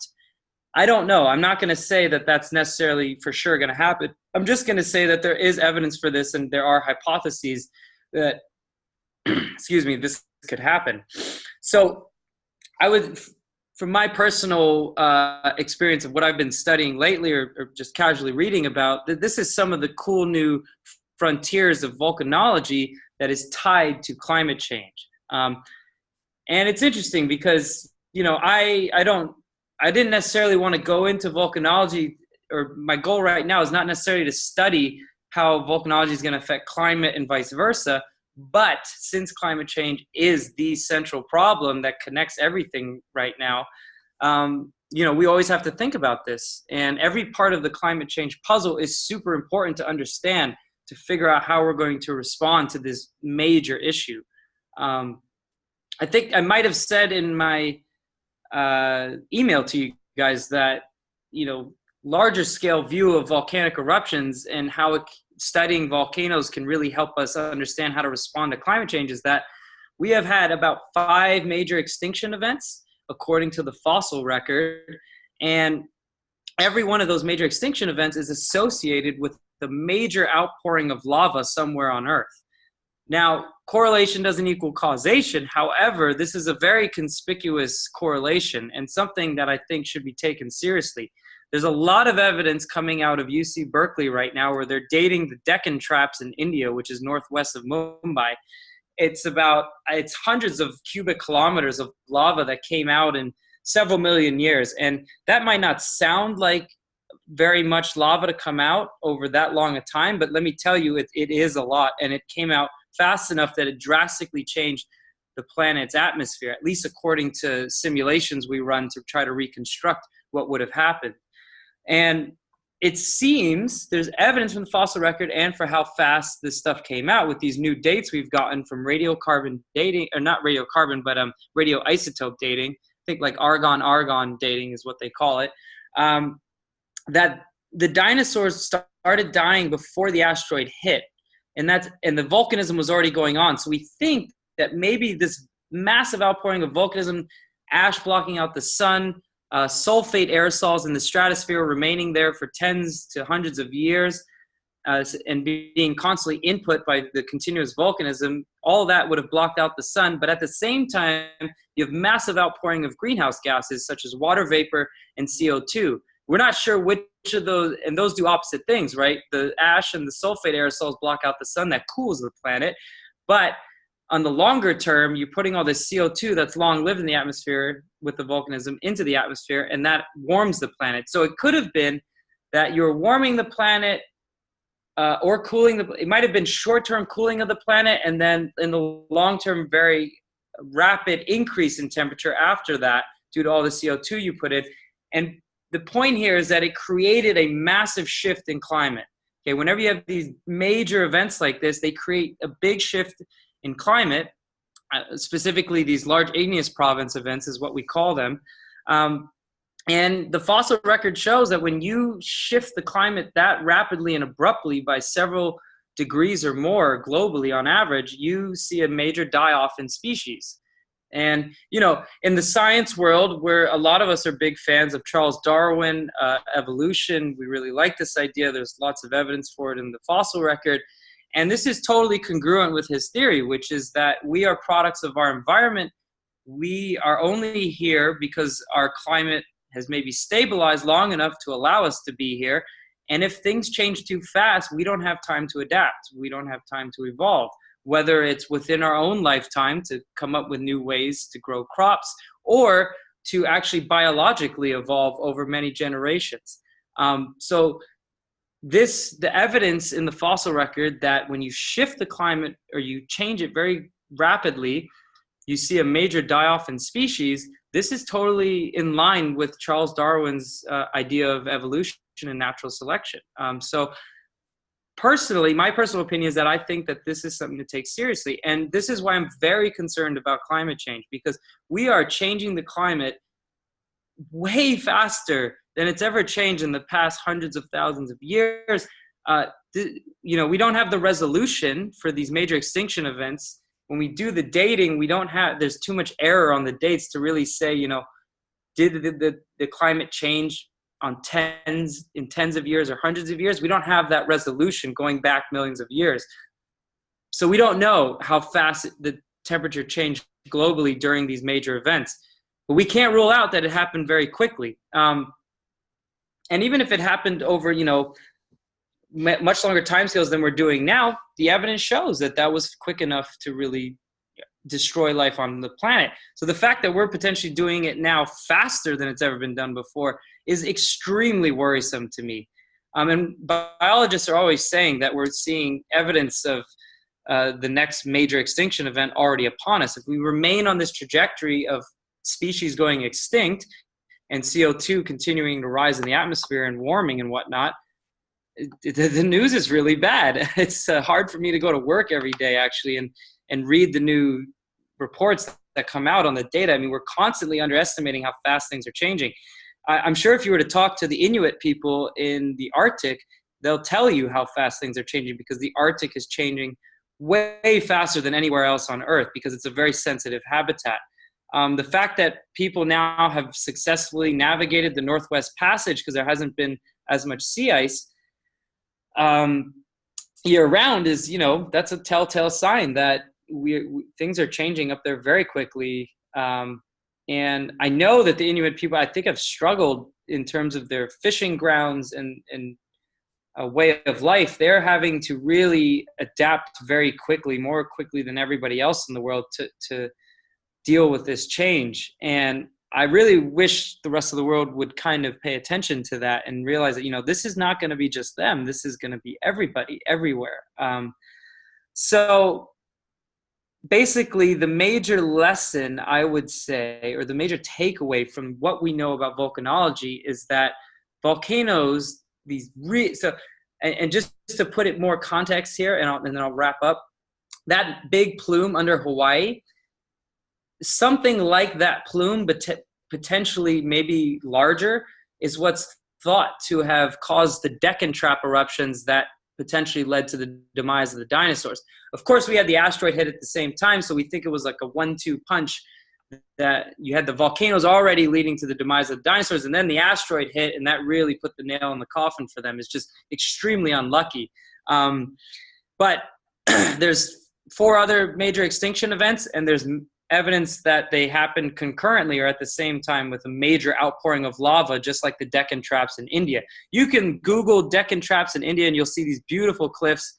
I don't know. I'm not going to say that that's necessarily for sure going to happen. I'm just going to say that there is evidence for this, and there are hypotheses that, this could happen. So I would from my personal experience of what I've been studying lately, or just casually reading about, this is some of the cool new frontiers of volcanology that is tied to climate change. And it's interesting because, you know, I didn't necessarily want to go into volcanology, or my goal right now is not necessarily to study how volcanology is going to affect climate and vice versa. But since climate change is the central problem that connects everything right now, you know, we always have to think about this. And every part of the climate change puzzle is super important to understand, to figure out how we're going to respond to this major issue. I think I might have said in my email to you guys that, you know, larger scale view of volcanic eruptions and how studying volcanoes can really help us understand how to respond to climate change is that we have had about 5 major extinction events according to the fossil record, and every one of those major extinction events is associated with the major outpouring of lava somewhere on Earth. Now, correlation doesn't equal causation. However, this is a very conspicuous correlation and something that I think should be taken seriously. There's a lot of evidence coming out of UC Berkeley right now where they're dating the Deccan Traps in India, which is northwest of Mumbai. It's hundreds of cubic kilometers of lava that came out in several million years. And that might not sound like very much lava to come out over that long a time, but let me tell you, it is a lot. And it came out fast enough that it drastically changed the planet's atmosphere, at least according to simulations we run to try to reconstruct what would have happened. And it seems there's evidence from the fossil record and for how fast this stuff came out with these new dates we've gotten from radiocarbon dating, or not radiocarbon, but radioisotope dating. I think like argon dating is what they call it. That the dinosaurs started dying before the asteroid hit, and the volcanism was already going on. So we think that maybe this massive outpouring of volcanism, ash blocking out the sun, sulfate aerosols in the stratosphere remaining there for tens to hundreds of years, and being constantly input by the continuous volcanism, all that would have blocked out the sun. But at the same time, you have massive outpouring of greenhouse gases such as water vapor and CO2. We're not sure which of those, and those do opposite things, right? The ash and the sulfate aerosols block out the sun, that cools the planet. But on the longer term, you're putting all this CO2 that's long lived in the atmosphere with the volcanism into the atmosphere, and that warms the planet. So it could have been that you're warming the planet or cooling it might have been short-term cooling of the planet, and then in the long-term, very rapid increase in temperature after that due to all the CO2 you put in. And the point here is that it created a massive shift in climate. Okay, whenever you have these major events like this, they create a big shift in climate, specifically these large igneous province events is what we call them. And the fossil record shows that when you shift the climate that rapidly and abruptly by several degrees or more globally on average, you see a major die-off in species. And, you know, in the science world, where a lot of us are big fans of Charles Darwin, evolution, we really like this idea. There's lots of evidence for it in the fossil record. And this is totally congruent with his theory, which is that we are products of our environment. We are only here because our climate has maybe stabilized long enough to allow us to be here. And if things change too fast, we don't have time to adapt. We don't have time to evolve, whether it's within our own lifetime to come up with new ways to grow crops or to actually biologically evolve over many generations. So the evidence in the fossil record that when you shift the climate or you change it very rapidly, you see a major die-off in species. This is totally in line with Charles Darwin's idea of evolution and natural selection. So personally, my personal opinion is that I think that this is something to take seriously. And this is why I'm very concerned about climate change, because we are changing the climate way faster than it's ever changed in the past hundreds of thousands of years. You know, we don't have the resolution for these major extinction events. When we do the dating, there's too much error on the dates to really say, you know, did the climate change in tens of years or hundreds of years? We don't have that resolution going back millions of years. So we don't know how fast the temperature changed globally during these major events. But we can't rule out that it happened very quickly. And even if it happened over, much longer timescales than we're doing now, the evidence shows that that was quick enough to really destroy life on the planet. So the fact that we're potentially doing it now faster than it's ever been done before is extremely worrisome to me. And biologists are always saying that we're seeing evidence of the next major extinction event already upon us. If we remain on this trajectory of species going extinct and CO2 continuing to rise in the atmosphere and warming and whatnot, the news is really bad. It's hard for me to go to work every day, actually, and read the new reports that come out on the data. I mean, we're constantly underestimating how fast things are changing. I'm sure if you were to talk to the Inuit people in the Arctic, they'll tell you how fast things are changing, because the Arctic is changing way faster than anywhere else on Earth because it's a very sensitive habitat. The fact that people now have successfully navigated the Northwest Passage because there hasn't been as much sea ice year round is, that's a telltale sign that things are changing up there very quickly. And I know that the Inuit people, I think, have struggled in terms of their fishing grounds and a way of life. They're having to really adapt very quickly, more quickly than everybody else in the world, to deal with this change. And I really wish the rest of the world would kind of pay attention to that and realize that, this is not going to be just them. This is going to be everybody, everywhere. So basically, the major lesson, I would say, or the major takeaway from what we know about volcanology is that volcanoes, and just to put it more context here, and then I'll wrap up, that big plume under Hawaii, something like that plume, but potentially maybe larger, is what's thought to have caused the Deccan Trap eruptions that potentially led to the demise of the dinosaurs. Of course, we had the asteroid hit at the same time, so we think it was like a 1-2 punch, that you had the volcanoes already leading to the demise of the dinosaurs, and then the asteroid hit, and that really put the nail in the coffin for them. It's just extremely unlucky. But there's 4 other major extinction events, and there's evidence that they happened concurrently or at the same time with a major outpouring of lava, just like the Deccan Traps in India. You can Google Deccan Traps in India and you'll see these beautiful cliffs,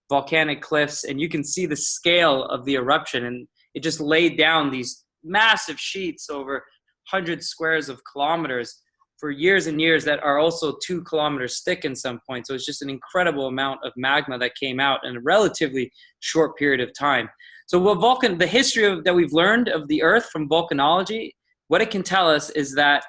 volcanic cliffs, and you can see the scale of the eruption. And it just laid down these massive sheets over hundreds squares of kilometers for years and years that are also 2 kilometers thick in some points. So it's just an incredible amount of magma that came out in a relatively short period of time. So the history that we've learned of the Earth from volcanology, what it can tell us is that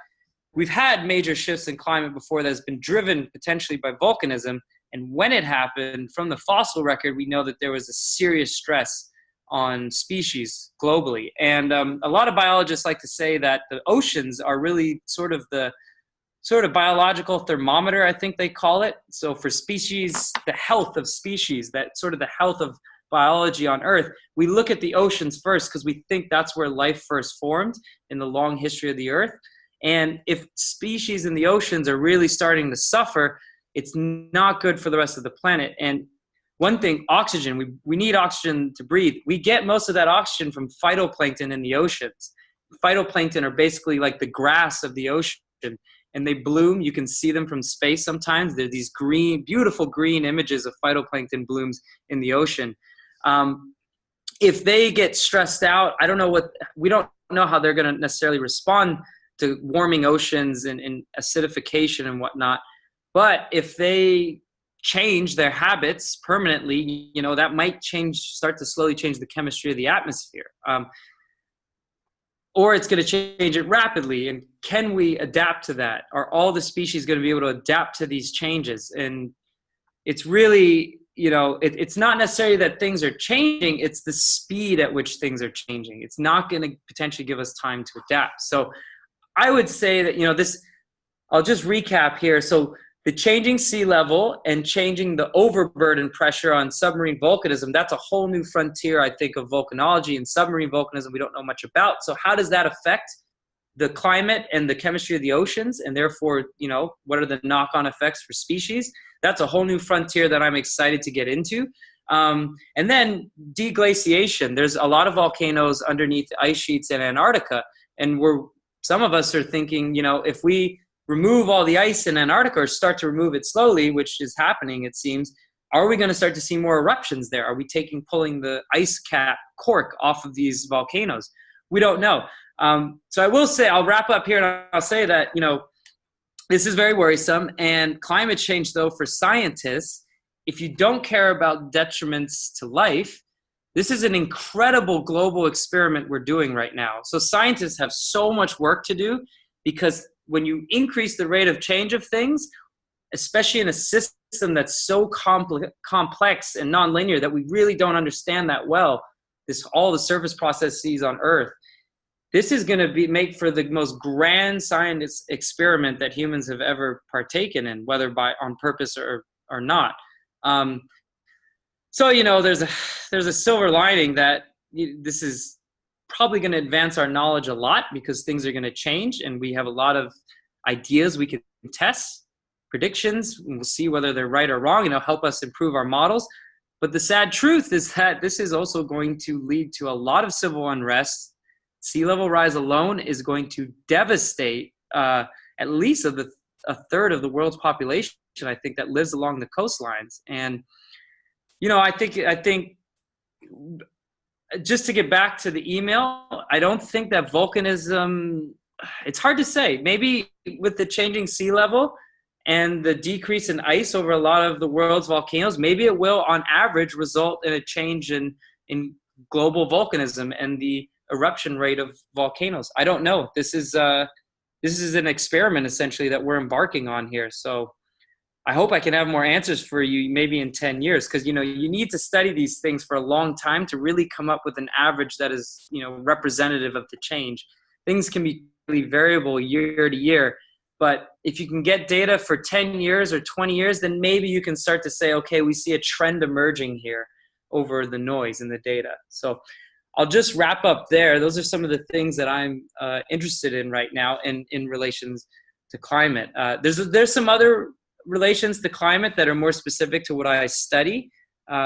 we've had major shifts in climate before that has been driven potentially by volcanism. And when it happened, from the fossil record, we know that there was a serious stress on species globally. And a lot of biologists like to say that the oceans are really sort of biological thermometer, I think they call it. So for species, the health of species, that sort of the health of biology on Earth, we look at the oceans first because we think that's where life first formed in the long history of the Earth. And if species in the oceans are really starting to suffer, it's not good for the rest of the planet. And one thing, oxygen, we need oxygen to breathe. We get most of that oxygen from phytoplankton in the oceans. Phytoplankton are basically like the grass of the ocean, and they bloom. You can see them from space sometimes. They're these green, beautiful green images of phytoplankton blooms in the ocean. If they get stressed out, we don't know how they're going to necessarily respond to warming oceans and acidification and whatnot. But if they change their habits permanently, that might start to slowly change the chemistry of the atmosphere. Or it's going to change it rapidly. And can we adapt to that? Are all the species going to be able to adapt to these changes? And it's really, it's not necessarily that things are changing, it's the speed at which things are changing. It's not going to potentially give us time to adapt. So I would say that, I'll just recap here. So the changing sea level and changing the overburden pressure on submarine volcanism, that's a whole new frontier, I think, of volcanology, and submarine volcanism we don't know much about. So how does that affect the climate and the chemistry of the oceans? And therefore, what are the knock-on effects for species? That's a whole new frontier that I'm excited to get into. And then deglaciation. There's a lot of volcanoes underneath ice sheets in Antarctica, and we're some of us are thinking, you know, if we remove all the ice in Antarctica or start to remove it slowly, which is happening, it seems, are we going to start to see more eruptions there? Are we pulling the ice cap cork off of these volcanoes? We don't know. So I will say, I'll wrap up here and I'll say that, you know, this is very worrisome. And climate change, though, for scientists, if you don't care about detriments to life, this is an incredible global experiment we're doing right now. So scientists have so much work to do, because when you increase the rate of change of things, especially in a system that's so complex and nonlinear that we really don't understand that well, all the surface processes on Earth, this is going to make for the most grand science experiment that humans have ever partaken in, whether on purpose or not. So, you know, there's a silver lining that this is probably going to advance our knowledge a lot, because things are going to change and we have a lot of ideas we can test, predictions, and we'll see whether they're right or wrong, and it'll help us improve our models. But the sad truth is that this is also going to lead to a lot of civil unrest. Sea level rise alone is going to devastate at least a third of the world's population, I think, that lives along the coastlines. And, you know, I think just to get back to the email, I don't think that volcanism, it's hard to say. Maybe with the changing sea level and the decrease in ice over a lot of the world's volcanoes, maybe it will, on average, result in a change in global volcanism and the eruption rate of volcanoes. I don't know. This is an experiment, essentially, that we're embarking on here. So I hope I can have more answers for you maybe in 10 years, because, you know, you need to study these things for a long time to really come up with an average that is, you know, representative of the change. Things can be really variable year to year, but if you can get data for 10 years or 20 years, then maybe you can start to say, okay, we see a trend emerging here over the noise in the data. So I'll just wrap up there. Those are some of the things that I'm interested in right now in relations to climate. There's some other relations to climate that are more specific to what I study,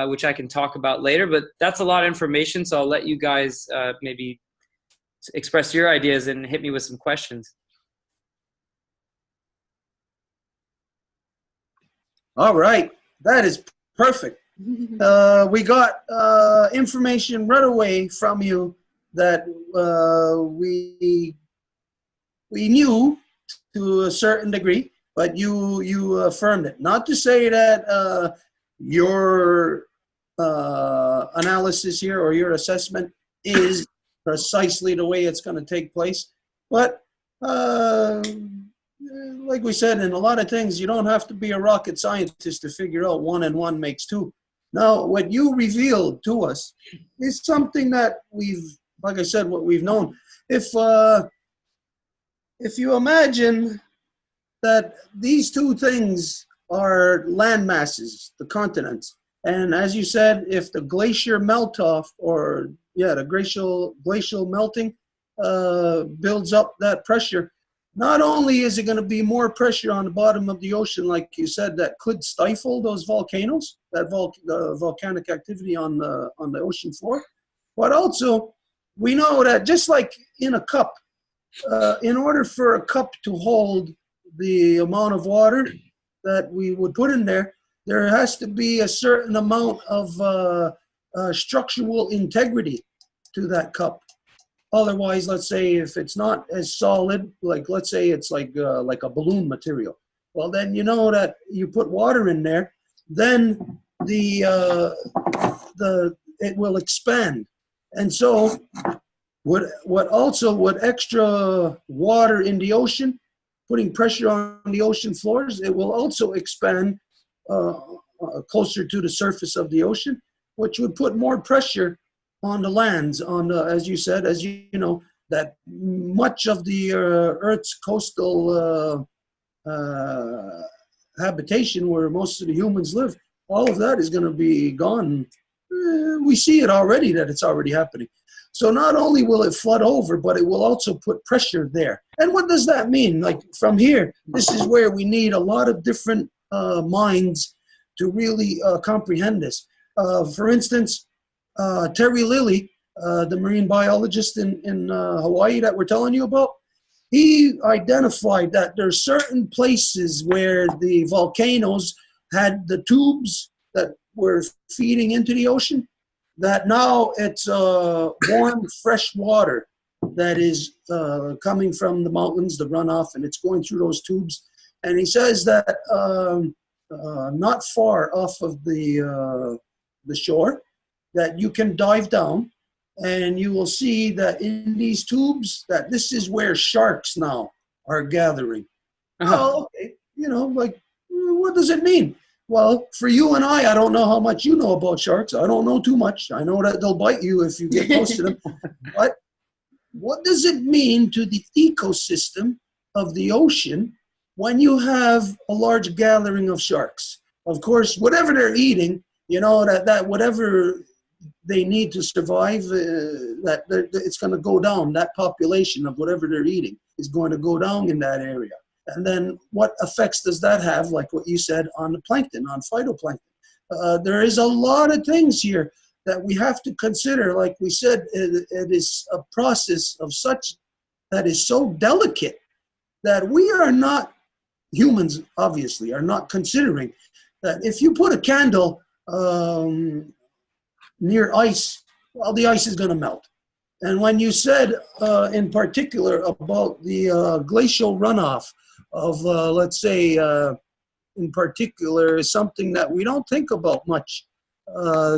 which I can talk about later, but that's a lot of information. So I'll let you guys maybe express your ideas and hit me with some questions. All right, that is perfect. We got information right away from you that we knew to a certain degree, but you affirmed it. Not to say that your analysis here or your assessment is precisely the way it's going to take place, but like we said, in a lot of things, you don't have to be a rocket scientist to figure out 1 and 1 makes 2. Now, what you revealed to us is something that we've, like I said, what we've known. If you imagine that these two things are land masses, the continents, and as you said, if the glacier melt off, or the glacial melting builds up that pressure, not only is it going to be more pressure on the bottom of the ocean, like you said, that could stifle those volcanoes, that volcanic activity on the ocean floor, but also we know that just like in a cup, in order for a cup to hold the amount of water that we would put in there, there has to be a certain amount of structural integrity to that cup. Otherwise, let's say if it's not as solid, like let's say it's like a balloon material, well then you know that you put water in there, then it will expand. And so what extra water in the ocean, putting pressure on the ocean floors, it will also expand closer to the surface of the ocean, which would put more pressure on the lands, as you said, as you know, that much of the Earth's coastal habitation, where most of the humans live, all of that is going to be gone. We see it already, that it's already happening. So not only will it flood over, but it will also put pressure there. And what does that mean? Like from here, this is where we need a lot of different minds to really comprehend this. For instance, Terry Lilly, the marine biologist in Hawaii that we're telling you about, he identified that there are certain places where the volcanoes had the tubes that were feeding into the ocean, that now it's warm, fresh water that is coming from the mountains, the runoff, and it's going through those tubes. And he says that not far off of the shore, that you can dive down, and you will see that in these tubes, that this is where sharks now are gathering. Oh, okay. You know, like, what does it mean? Well, for you and I don't know how much you know about sharks. I don't know too much. I know that they'll bite you if you get close to them. But what does it mean to the ecosystem of the ocean when you have a large gathering of sharks? Of course, whatever they're eating, you know, that whatever they need to survive, it's going to go down. That population of whatever they're eating is going to go down in that area. And then what effects does that have, like what you said, on the plankton, on phytoplankton? There is a lot of things here that we have to consider. Like we said, it is a process of such that is so delicate that we are not, humans obviously, are not considering that if you put a candle near ice, well, the ice is going to melt. And when you said in particular about the glacial runoff of, let's say, in particular, something that we don't think about much,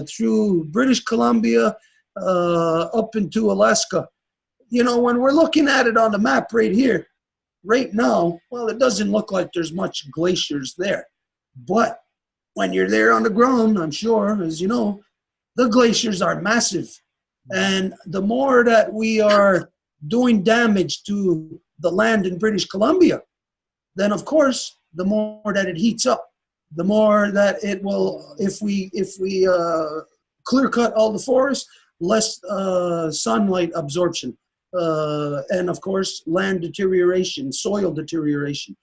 through British Columbia up into Alaska. You know, when we're looking at it on the map right here, right now, well, it doesn't look like there's much glaciers there. But when you're there on the ground, I'm sure, as you know, the glaciers are massive. And the more that we are doing damage to the land in British Columbia, then of course, the more that it heats up, the more that it will, if we clear cut all the forests, less sunlight absorption, and of course, land deterioration, soil deterioration,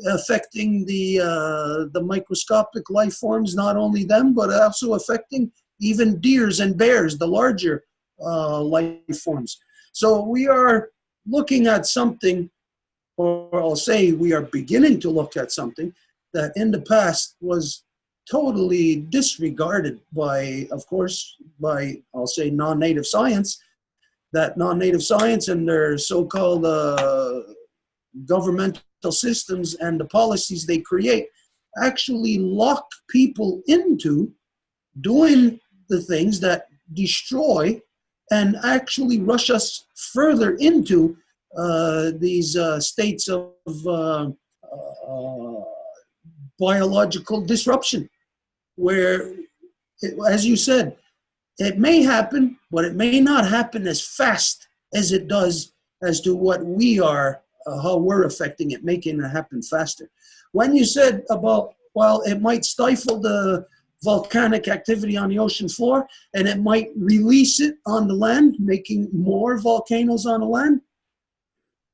affecting the microscopic life forms, not only them, but also affecting even deers and bears, the larger life forms. So we are looking at something, or I'll say we are beginning to look at something that in the past was totally disregarded by, of course, by, I'll say, non-native science. That non-native science and their so-called governmental systems and the policies they create actually lock people into doing the things that destroy and actually rush us further into these states of biological disruption, where, as you said, it may happen, but it may not happen as fast as it does as to what we are, how we're affecting it, making it happen faster. When you said about, well, it might stifle the volcanic activity on the ocean floor and it might release it on the land, making more volcanoes on the land.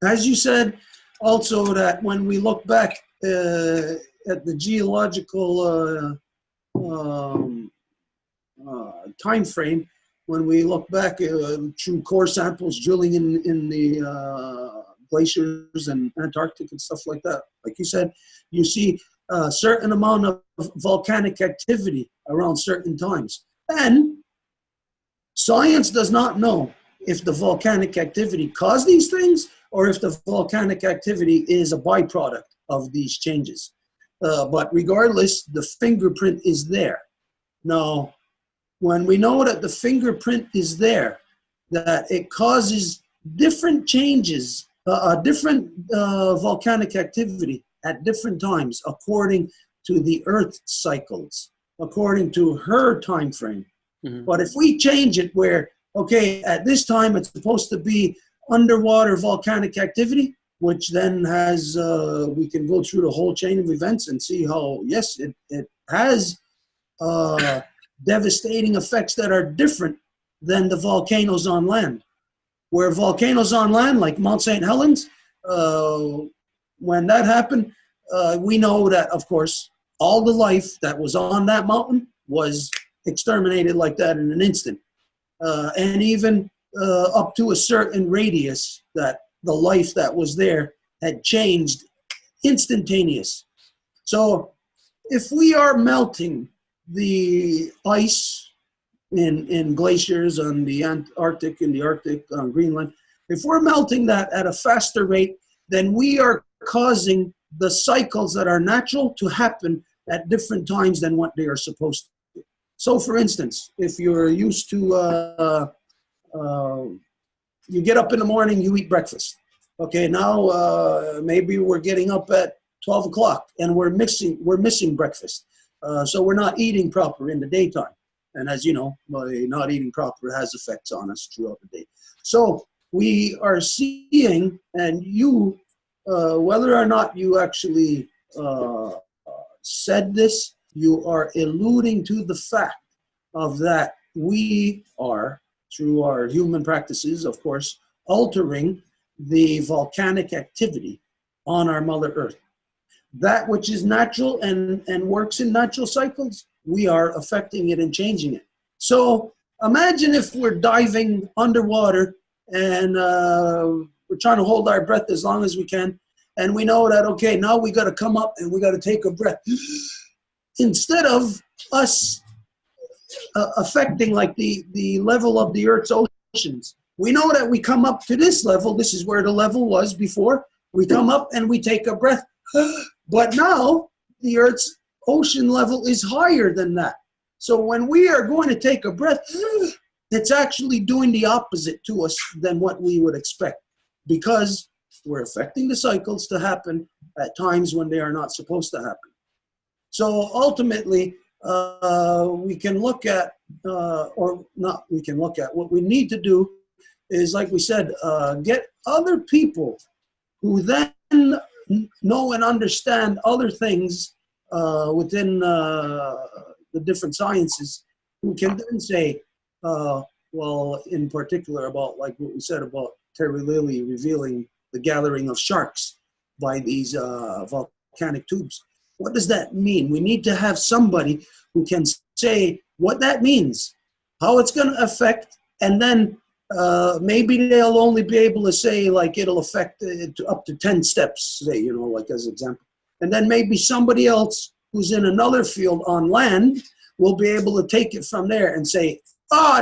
As you said, also that when we look back at the geological time frame, when we look back through core samples, drilling in the glaciers and Antarctic and stuff like that, like you said, you see a certain amount of volcanic activity around certain times. And science does not know if the volcanic activity caused these things or if the volcanic activity is a byproduct of these changes. But regardless, the fingerprint is there. Now, when we know that the fingerprint is there, that it causes different changes, different volcanic activity at different times according to the Earth cycles, according to her time frame. Mm-hmm. But if we change it where, okay, at this time it's supposed to be underwater volcanic activity, which then has, we can go through the whole chain of events and see how, yes, it has devastating effects that are different than the volcanoes on land. Where volcanoes on land, like Mount St. Helens, when that happened, we know that, of course, all the life that was on that mountain was exterminated like that in an instant. And even up to a certain radius, that the life that was there had changed instantaneous. So if we are melting the ice in glaciers on the Antarctic, in the Arctic, on Greenland, if we're melting that at a faster rate, then we are causing the cycles that are natural to happen at different times than what they are supposed to. So for instance, if you're used to, you get up in the morning, you eat breakfast. Okay, now maybe we're getting up at 12 o'clock and we're missing breakfast. So we're not eating proper in the daytime. And as you know, not eating proper has effects on us throughout the day. So we are seeing, and you, whether or not you actually said this, you are alluding to the fact of that we are, through our human practices, of course, altering the volcanic activity on our Mother Earth. That which is natural and works in natural cycles, we are affecting it and changing it. So imagine if we're diving underwater and we're trying to hold our breath as long as we can, and we know that, okay, now we got to come up and we got to take a breath. Instead of us affecting like the level of the Earth's oceans, we know that we come up to this level. This is where the level was before. We come up and we take a breath. But now the Earth's ocean level is higher than that. So when we are going to take a breath, it's actually doing the opposite to us than what we would expect, because we're affecting the cycles to happen at times when they are not supposed to happen. So ultimately, we can look at, or not we can look at, what we need to do is, like we said, get other people who then know and understand other things within the different sciences, who can then say, well, in particular about like what we said about Terry Lilly revealing the gathering of sharks by these volcanic tubes. What does that mean? We need to have somebody who can say what that means, how it's going to affect, and then maybe they'll only be able to say like it'll affect up to 10 steps, say, you know, like as an example. And then maybe somebody else who's in another field on land will be able to take it from there and say,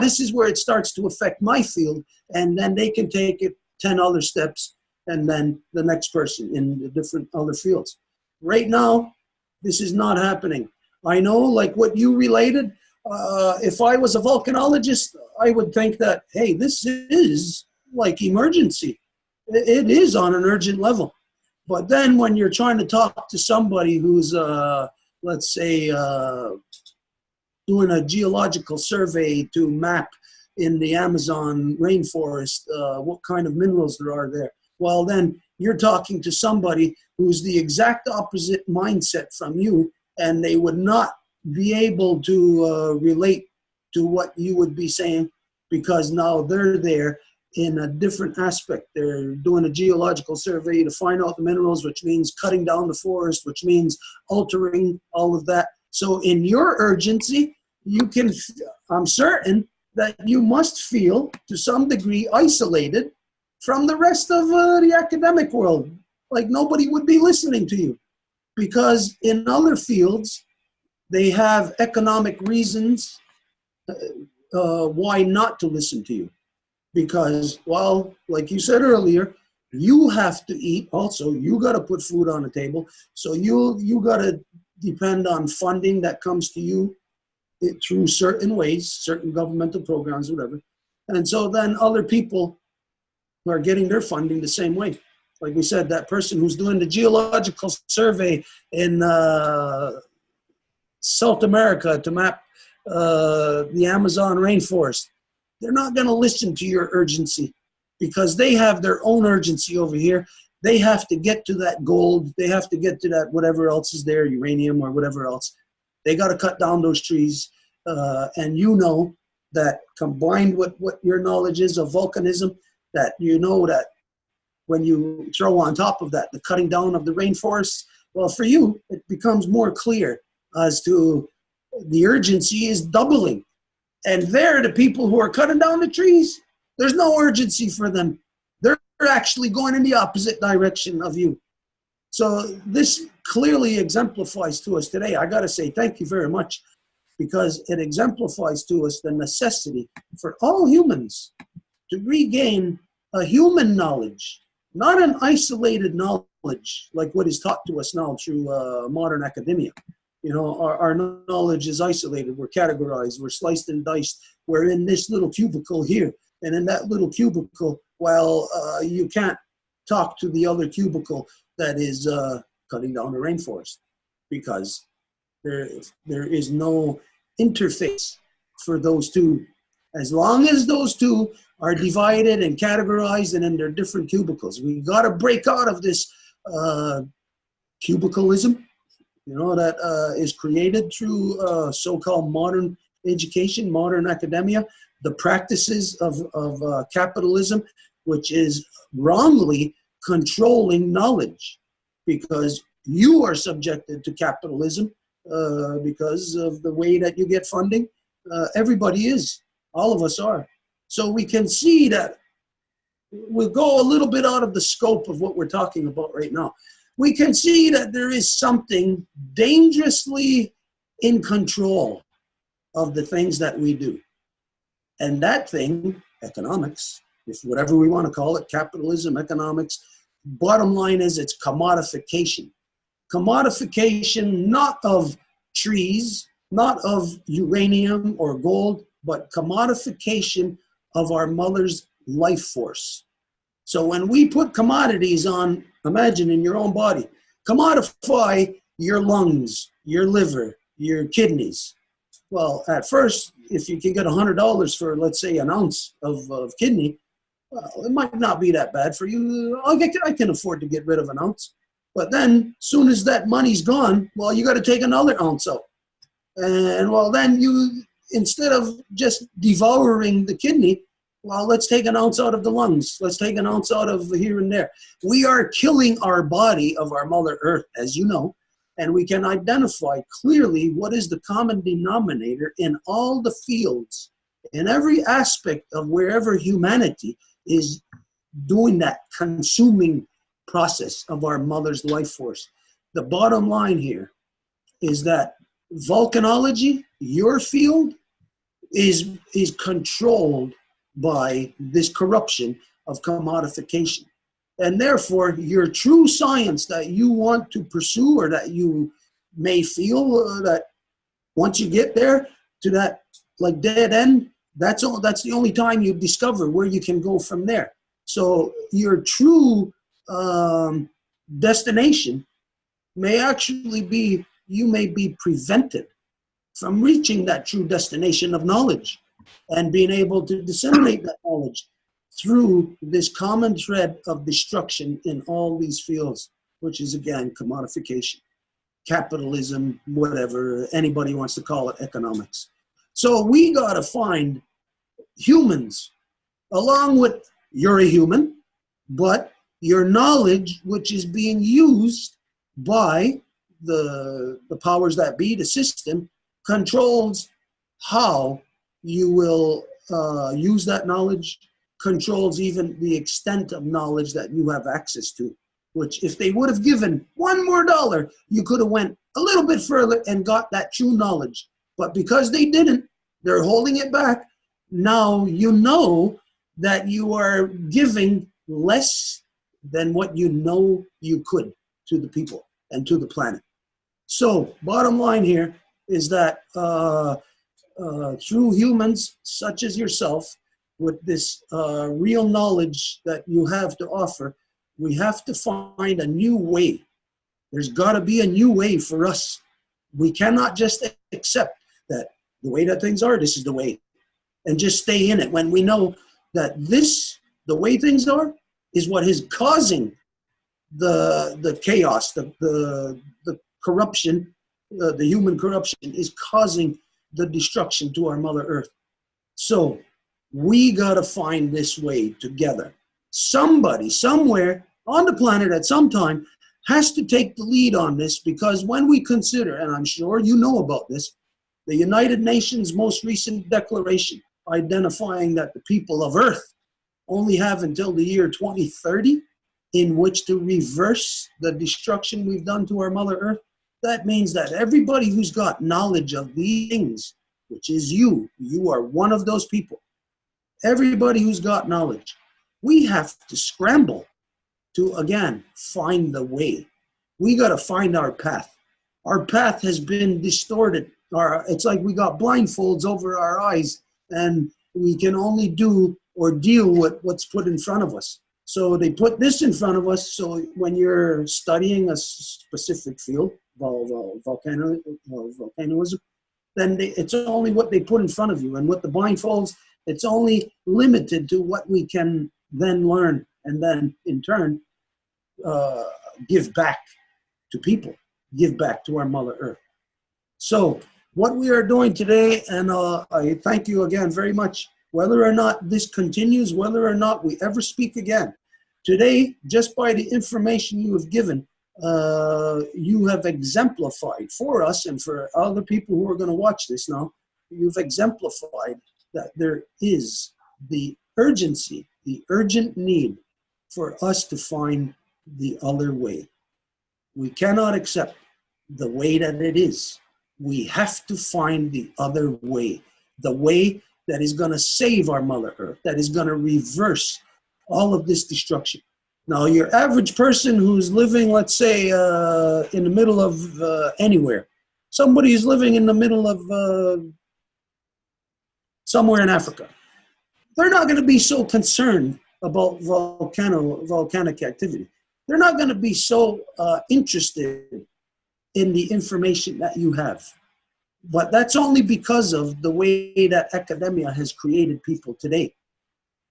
this is where it starts to affect my field. And then they can take it 10 other steps, and then the next person in the different other fields. Right now, this is not happening. I know, like what you related, if I was a volcanologist, I would think that, hey, this is like emergency. It is on an urgent level. But then when you're trying to talk to somebody who's, let's say, doing a geological survey to map in the Amazon rainforest what kind of minerals there are there, well, then you're talking to somebody who's the exact opposite mindset from you, and they would not be able to relate to what you would be saying, because now they're there in a different aspect. They're doing a geological survey to find out the minerals, which means cutting down the forest, which means altering all of that. So in your urgency, you can, I'm certain that you must feel to some degree isolated from the rest of the academic world. Like nobody would be listening to you, because in other fields, they have economic reasons why not to listen to you. Because, well, like you said earlier, you have to eat also. You got to put food on the table. So you got to depend on funding that comes to you through certain ways, certain governmental programs, whatever. And so then other people are getting their funding the same way. Like we said, that person who's doing the geological survey in South America to map the Amazon rainforest, they're not going to listen to your urgency, because they have their own urgency over here. They have to get to that gold. They have to get to that whatever else is there, uranium or whatever else. They got to cut down those trees. And you know that combined with what your knowledge is of volcanism, that you know that when you throw on top of that the cutting down of the rainforests, well, for you, it becomes more clear as to the urgency is doubling. And they're the people who are cutting down the trees. There's no urgency for them. They're actually going in the opposite direction of you. So this clearly exemplifies to us today. I got to say thank you very much, because it exemplifies to us the necessity for all humans to regain a human knowledge, not an isolated knowledge like what is taught to us now through modern academia. You know, our knowledge is isolated. We're categorized. We're sliced and diced. We're in this little cubicle here. And in that little cubicle, well, you can't talk to the other cubicle that is cutting down the rainforest, because there is no interface for those two. As long as those two are divided and categorized and in their different cubicles, we got to break out of this cubicalism, you know, that is created through so-called modern education, modern academia, the practices of capitalism, which is wrongly controlling knowledge, because you are subjected to capitalism because of the way that you get funding. Everybody is. All of us are. So we can see that we'll go a little bit out of the scope of what we're talking about right now. We can see that there is something dangerously in control of the things that we do. And that thing, economics, if whatever we want to call it, capitalism, economics, bottom line is it's commodification. Commodification not of trees, not of uranium or gold, but commodification of our mother's life force. So when we put commodities on, imagine in your own body, commodify your lungs, your liver, your kidneys. Well, at first, if you can get $100 for, let's say, an ounce of kidney, well, it might not be that bad for you. I can afford to get rid of an ounce. But then, soon as that money's gone, well, you got to take another ounce out. And, well, then you, instead of just devouring the kidney, well, let's take an ounce out of the lungs. Let's take an ounce out of here and there. We are killing our body of our Mother Earth, as you know, and we can identify clearly what is the common denominator in all the fields, in every aspect of wherever humanity is doing that consuming process of our mother's life force. The bottom line here is that volcanology, your field, is controlled by this corruption of commodification. And therefore, your true science that you want to pursue, or that you may feel that once you get there to that like dead end, that's the only time you discover where you can go from there. So your true destination may actually be, you may be prevented from reaching that true destination of knowledge and being able to disseminate that knowledge through this common thread of destruction in all these fields, which is, again, commodification, capitalism, whatever anybody wants to call it, economics. So we got to find humans, along with, you're a human, but your knowledge, which is being used by the powers that be, the system, controls how you will use that knowledge, controls even the extent of knowledge that you have access to, which if they would have given $1 more, you could have went a little bit further and got that true knowledge. But because they didn't, they're holding it back. Now you know that you are giving less than what you know you could to the people and to the planet. So bottom line here is that through humans such as yourself, with this real knowledge that you have to offer, we have to find a new way. There's got to be a new way for us. We cannot just accept that the way that things are, this is the way, and just stay in it when we know that this, the way things are, is what is causing the chaos, the corruption, the human corruption is causing the destruction to our Mother Earth. So we got to find this way together. Somebody, somewhere on the planet at some time has to take the lead on this, because when we consider, and I'm sure you know about this, the United Nations most recent declaration identifying that the people of Earth only have until the year 2030 in which to reverse the destruction we've done to our Mother Earth. That means that everybody who's got knowledge of these things, which is you are one of those people. Everybody who's got knowledge, we have to scramble to, again, find the way. We got to find our path. Our path has been distorted. It's like we got blindfolds over our eyes, and we can only do or deal with what's put in front of us. So they put this in front of us. So when you're studying a specific field, volcanism, then it's only what they put in front of you. And with the blindfolds, it's only limited to what we can then learn and then in turn give back to people, give back to our Mother Earth. So what we are doing today, and I thank you again very much, whether or not this continues, whether or not we ever speak again. Today, just by the information you have given, you have exemplified for us and for other people who are going to watch this now, you've exemplified that there is the urgency, the urgent need for us to find the other way. We cannot accept the way that it is. We have to find the other way, the way that is going to save our Mother Earth, that is going to reverse all of this destruction. Now, your average person who's living, let's say, in the middle of anywhere, somebody who's living in the middle of somewhere in Africa, they're not going to be so concerned about volcanic activity. They're not going to be so interested in the information that you have. But that's only because of the way that academia has created people today.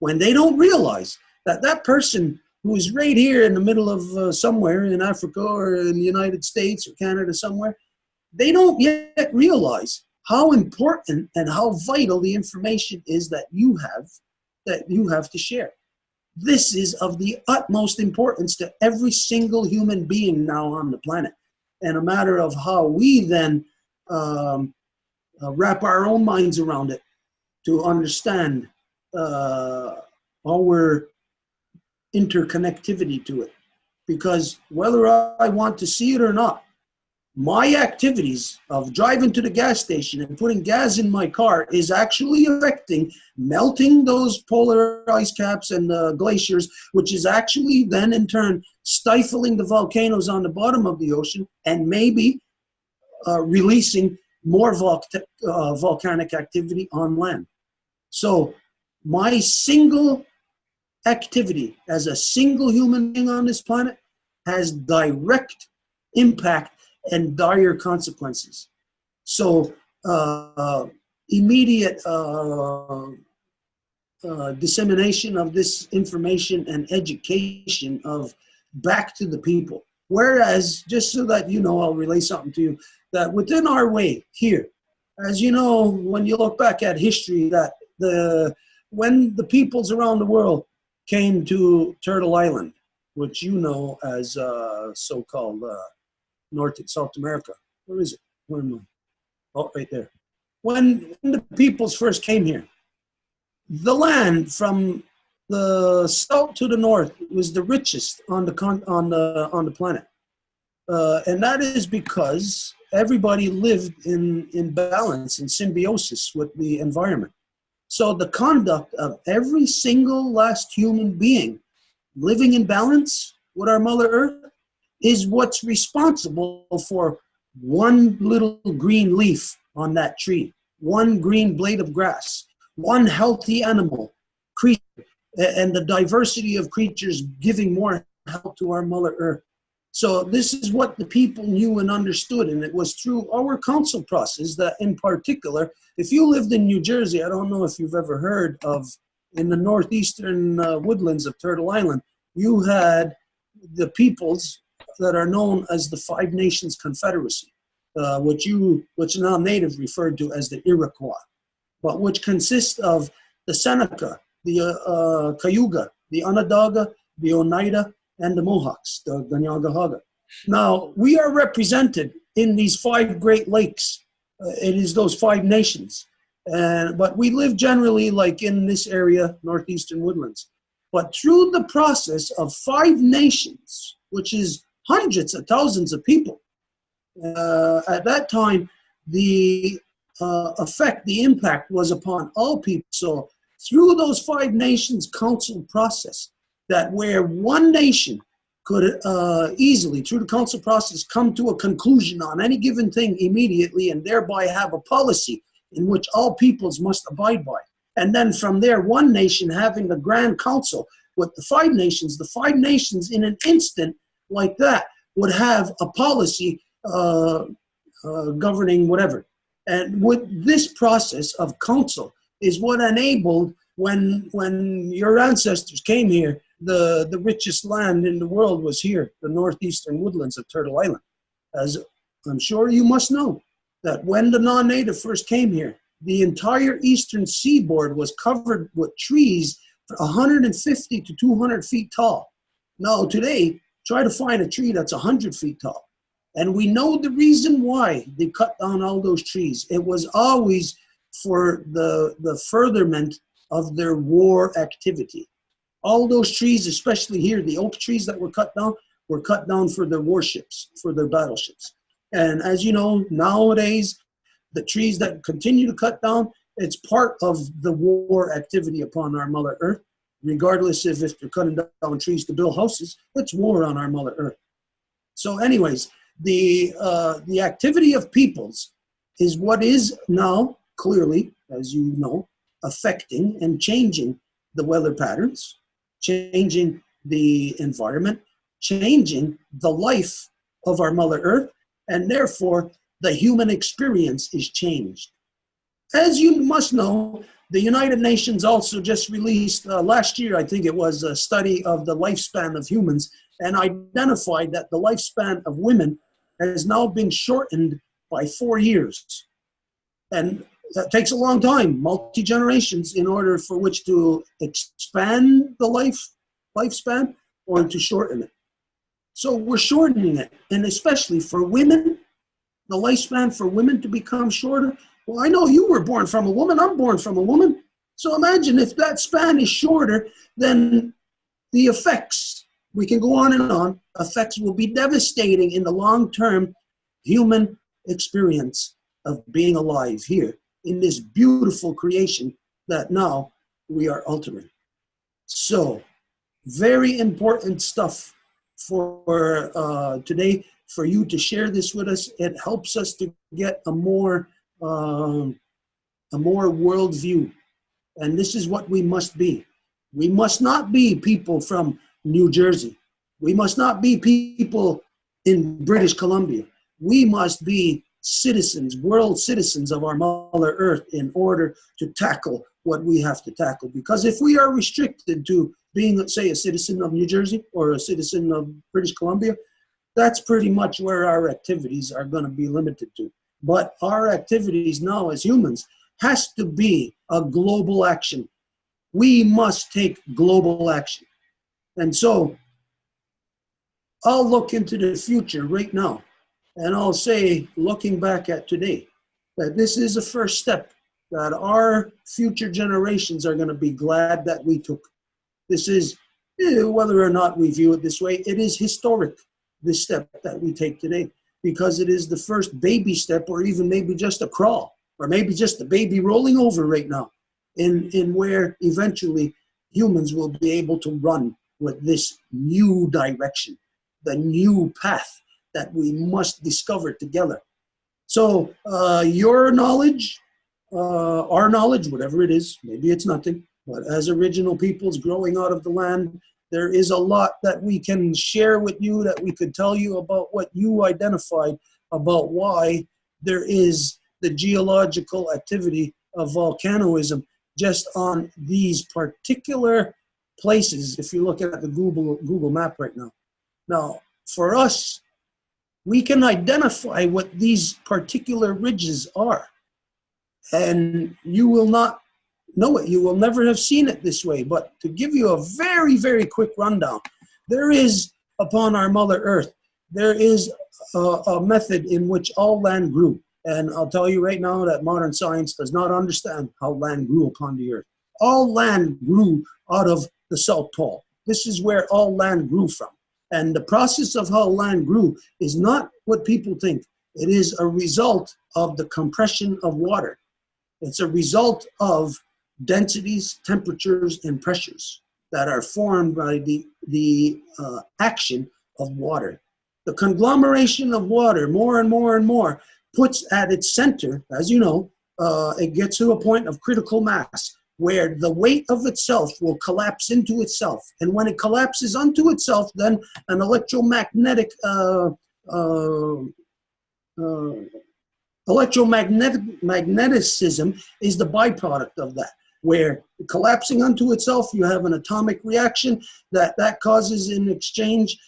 When they don't realize that that person who is right here in the middle of somewhere in Africa or in the United States or Canada somewhere, they don't yet realize how important and how vital the information is that you have to share. This is of the utmost importance to every single human being now on the planet, and a matter of how we then wrap our own minds around it to understand our interconnectivity to it. Because whether I want to see it or not, my activities of driving to the gas station and putting gas in my car is actually affecting melting those polar ice caps and glaciers, which is actually then in turn stifling the volcanoes on the bottom of the ocean and maybe releasing more volcanic activity on land. So my single activity as a single human being on this planet has direct impact and dire consequences. So immediate dissemination of this information and education of back to the people. Whereas, just so that you know, I'll relay something to you, that within our way here, as you know, when you look back at history, that when the peoples around the world came to Turtle Island, which you know as so-called North and South America. Where is it? Where am I? Oh, right there. When the peoples first came here, the land from the south to the north was the richest on the planet, and that is because everybody lived in balance, in symbiosis with the environment. So the conduct of every single last human being living in balance with our Mother Earth is what's responsible for one little green leaf on that tree, one green blade of grass, one healthy animal, creature, and the diversity of creatures giving more help to our Mother Earth. So this is what the people knew and understood, and it was through our council process that, in particular, if you lived in New Jersey, I don't know if you've ever heard of, in the northeastern woodlands of Turtle Island, you had the peoples that are known as the Five Nations Confederacy, which non-native referred to as the Iroquois, but which consists of the Seneca, the Cayuga, the Onondaga, the Oneida, and the Mohawks, the iohahiio. Now, we are represented in these five Great Lakes. It is those five nations. But we live generally like in this area, northeastern woodlands. But through the process of 5 nations, which is hundreds of thousands of people, at that time, the the impact was upon all people. So through those 5 nations council process, that where one nation could easily, through the council process, come to a conclusion on any given thing immediately and thereby have a policy in which all peoples must abide by. And then from there, one nation having the Grand Council with the 5 nations in an instant like that would have a policy governing whatever. And with this process of council is what enabled when your ancestors came here, the richest land in the world was here, the northeastern woodlands of Turtle Island. As I'm sure you must know, that when the non-native first came here, the entire eastern seaboard was covered with trees 150 to 200 feet tall. Now today, try to find a tree that's 100 feet tall. And we know the reason why they cut down all those trees. It was always for the furtherment of their war activity. All those trees, especially here, the oak trees that were cut down for their warships, for their battleships. And as you know, nowadays, the trees that continue to cut down, it's part of the war activity upon our Mother Earth, regardless if they're cutting down trees to build houses. It's war on our Mother Earth. So anyways, the activity of peoples is what is now clearly, as you know, affecting and changing the weather patterns, changing the environment, changing the life of our Mother Earth, and therefore the human experience is changed. As you must know, the United Nations also just released last year, I think it was, a study of the lifespan of humans and identified that the lifespan of women has now been shortened by 4 years. And that takes a long time, multi-generations, in order for which to expand the lifespan or to shorten it. So we're shortening it, and especially for women, the lifespan for women to become shorter. Well, I know you were born from a woman, I'm born from a woman. So imagine if that span is shorter, then the effects, we can go on, effects will be devastating in the long-term human experience of being alive here in this beautiful creation that now we are altering. So, very important stuff for today, for you to share this with us. It helps us to get a more worldview. And this is what we must be. We must not be people from New Jersey. We must not be people in British Columbia. We must be citizens, world citizens of our Mother Earth in order to tackle what we have to tackle. Because if we are restricted to being, let's say, a citizen of New Jersey or a citizen of British Columbia, that's pretty much where our activities are going to be limited to. But our activities now as humans has to be a global action. We must take global action. And so I'll look into the future right now, and I'll say, looking back at today, that this is a first step that our future generations are going to be glad that we took. This is, whether or not we view it this way, it is historic, this step that we take today, because it is the first baby step, or even maybe just a crawl, or maybe just a baby rolling over right now, in where eventually humans will be able to run with this new direction, the new path that we must discover together. So your knowledge, our knowledge, whatever it is, maybe it's nothing, but as original peoples growing out of the land, there is a lot that we can share with you, that we could tell you about what you identified about why there is the geological activity of volcanoism just on these particular places, if you look at the Google map right now. Now, for us, we can identify what these particular ridges are, and you will not know it. You will never have seen it this way. But to give you a very, very quick rundown, there is, upon our Mother Earth, there is a method in which all land grew. And I'll tell you right now that modern science does not understand how land grew upon the earth. All land grew out of the South Pole. This is where all land grew from. And the process of how land grew is not what people think. It is a result of the compression of water. It's a result of densities, temperatures, and pressures that are formed by the action of water. The conglomeration of water, more and more and more, puts at its center, as you know, it gets to a point of critical mass where the weight of itself will collapse into itself. And when it collapses onto itself, then an electromagnetic magnetism is the byproduct of that, where collapsing onto itself, you have an atomic reaction that causes in exchange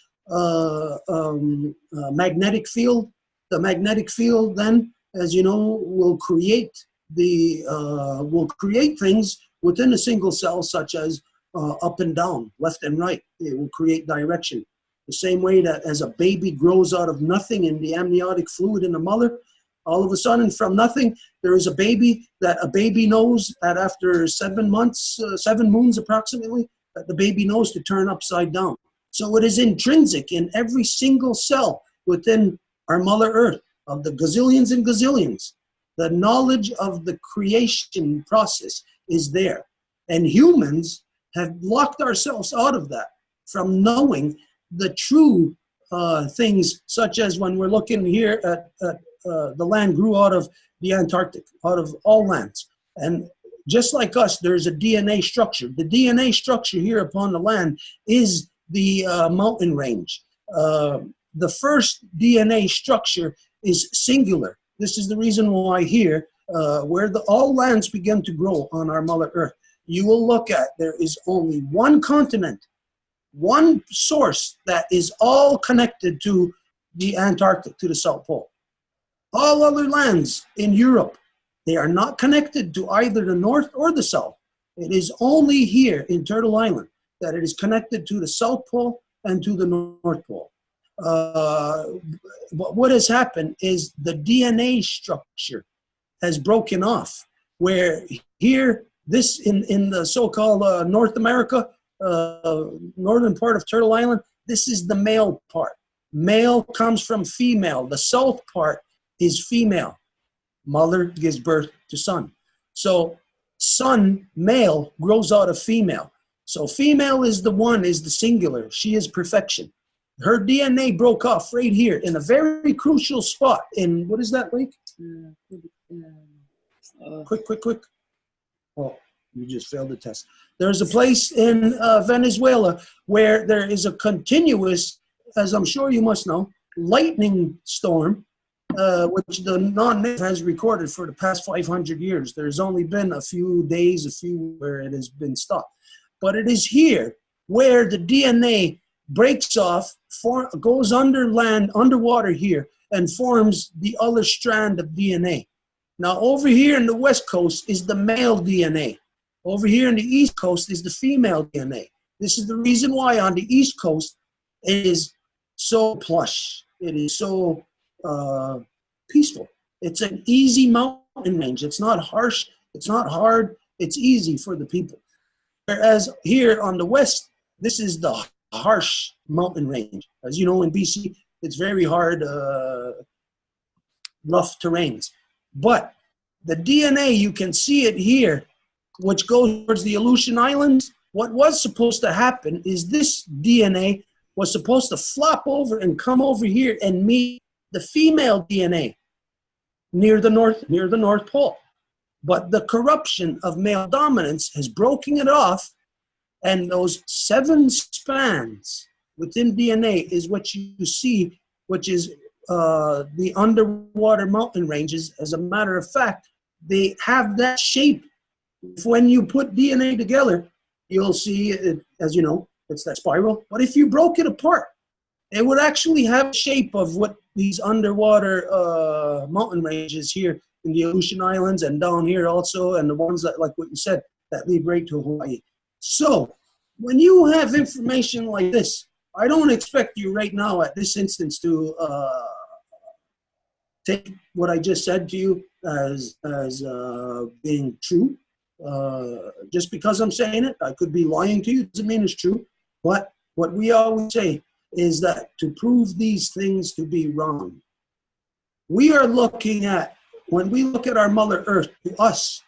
magnetic field. The magnetic field then, as you know, will create things within a single cell, such as up and down, left and right. It will create direction. The same way that as a baby grows out of nothing in the amniotic fluid in the mother, all of a sudden from nothing, there is a baby that a baby knows that after 7 months, 7 moons approximately, that the baby knows to turn upside down. So it is intrinsic in every single cell within our Mother Earth, of the gazillions and gazillions. The knowledge of the creation process is there. And humans have locked ourselves out of that, from knowing the true things, such as when we're looking here at the land grew out of the Antarctic, out of all lands. And just like us, there's a DNA structure. The DNA structure here upon the land is the mountain range. The first DNA structure is singular. This is the reason why here, where all lands begin to grow on our Mother Earth, you will look at, there is only one continent, one source that is all connected to the Antarctic, to the South Pole. All other lands in Europe, they are not connected to either the North or the South. It is only here in Turtle Island that it is connected to the South Pole and to the North Pole. What has happened is the DNA structure has broken off, where here, this in the so-called North America, northern part of Turtle Island, this is the male part. Male comes from female. The south part is female. Mother gives birth to son. So son, male, grows out of female. So female is the singular. She is perfection. Her DNA broke off right here in a very crucial spot in, what is that, Lake? Quick. Oh, you just failed the test. There's a place in Venezuela where there is a continuous, as I'm sure you must know, lightning storm, which the non-native has recorded for the past 500 years. There's only been a few days, where it has been stopped. But it is here where the DNA breaks off, goes underwater here, and forms the other strand of DNA. Now, over here in the West Coast is the male DNA. Over here in the East Coast is the female DNA. This is the reason why on the East Coast it is so plush. It is so peaceful. It's an easy mountain range. It's not harsh. It's not hard. It's easy for the people. Whereas here on the West, this is the harsh mountain range. As you know, in BC, it's very hard, rough terrains. But the DNA, you can see it here, which goes towards the Aleutian Islands. What was supposed to happen is this DNA was supposed to flop over and come over here and meet the female DNA near the North Pole. But the corruption of male dominance has broken it off, and those 7 spans within DNA is what you see, which is the underwater mountain ranges. As a matter of fact, they have that shape. When you put DNA together, you'll see it, as you know, it's that spiral. But if you broke it apart, it would actually have a shape of what these underwater mountain ranges here in the Aleutian Islands and down here also, and the ones that, like what you said, that lead right to Hawaii. So when you have information like this, I don't expect you right now at this instance to take what I just said to you as being true. Just because I'm saying it, I could be lying to you, doesn't mean it's true. But what we always say is that to prove these things to be wrong, we are looking at, when we look at our Mother Earth, to us,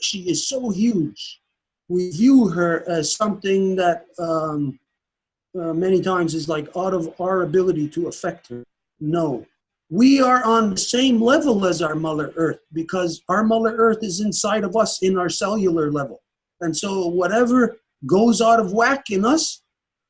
she is so huge. We view her as something that many times is like out of our ability to affect her. No. We are on the same level as our Mother Earth because our Mother Earth is inside of us in our cellular level. And so whatever goes out of whack in us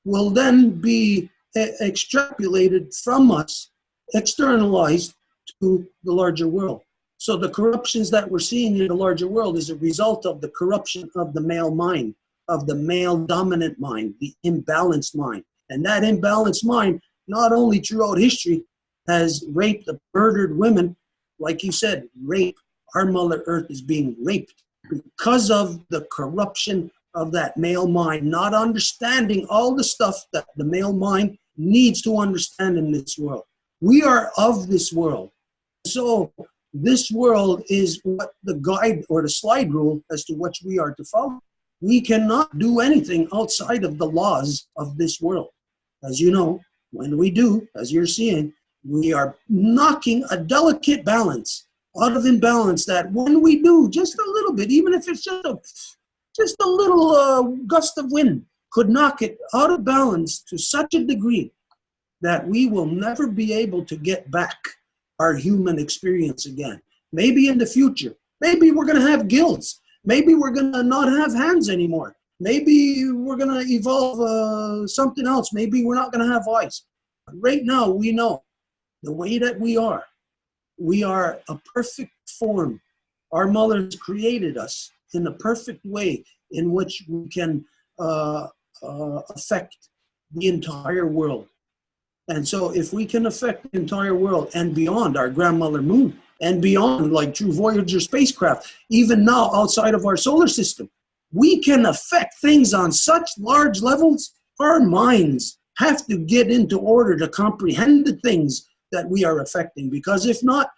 will then be extrapolated from us, externalized to the larger world. So the corruptions that we're seeing in the larger world is a result of the corruption of the male mind, of the male dominant mind, the imbalanced mind. And that imbalanced mind, not only throughout history, has raped, murdered women. Like you said, rape. Our Mother Earth is being raped because of the corruption of that male mind, not understanding all the stuff that the male mind needs to understand in this world. We are of this world. So this world is what the guide or the slide rule as to what we are to follow. We cannot do anything outside of the laws of this world. As you know, when we do, as you're seeing, we are knocking a delicate balance out of imbalance that when we do just a little bit, even if it's just a little gust of wind, could knock it out of balance to such a degree that we will never be able to get back our human experience again. Maybe in the future, maybe we're going to have gills. Maybe we're going to not have hands anymore. Maybe we're going to evolve something else. Maybe we're not going to have eyes. But right now, we know the way that we are a perfect form. Our mothers created us in a perfect way in which we can affect the entire world. And so if we can affect the entire world and beyond our grandmother moon and beyond, like through Voyager spacecraft, even now outside of our solar system, we can affect things on such large levels. Our minds have to get into order to comprehend the things that we are affecting, because if not,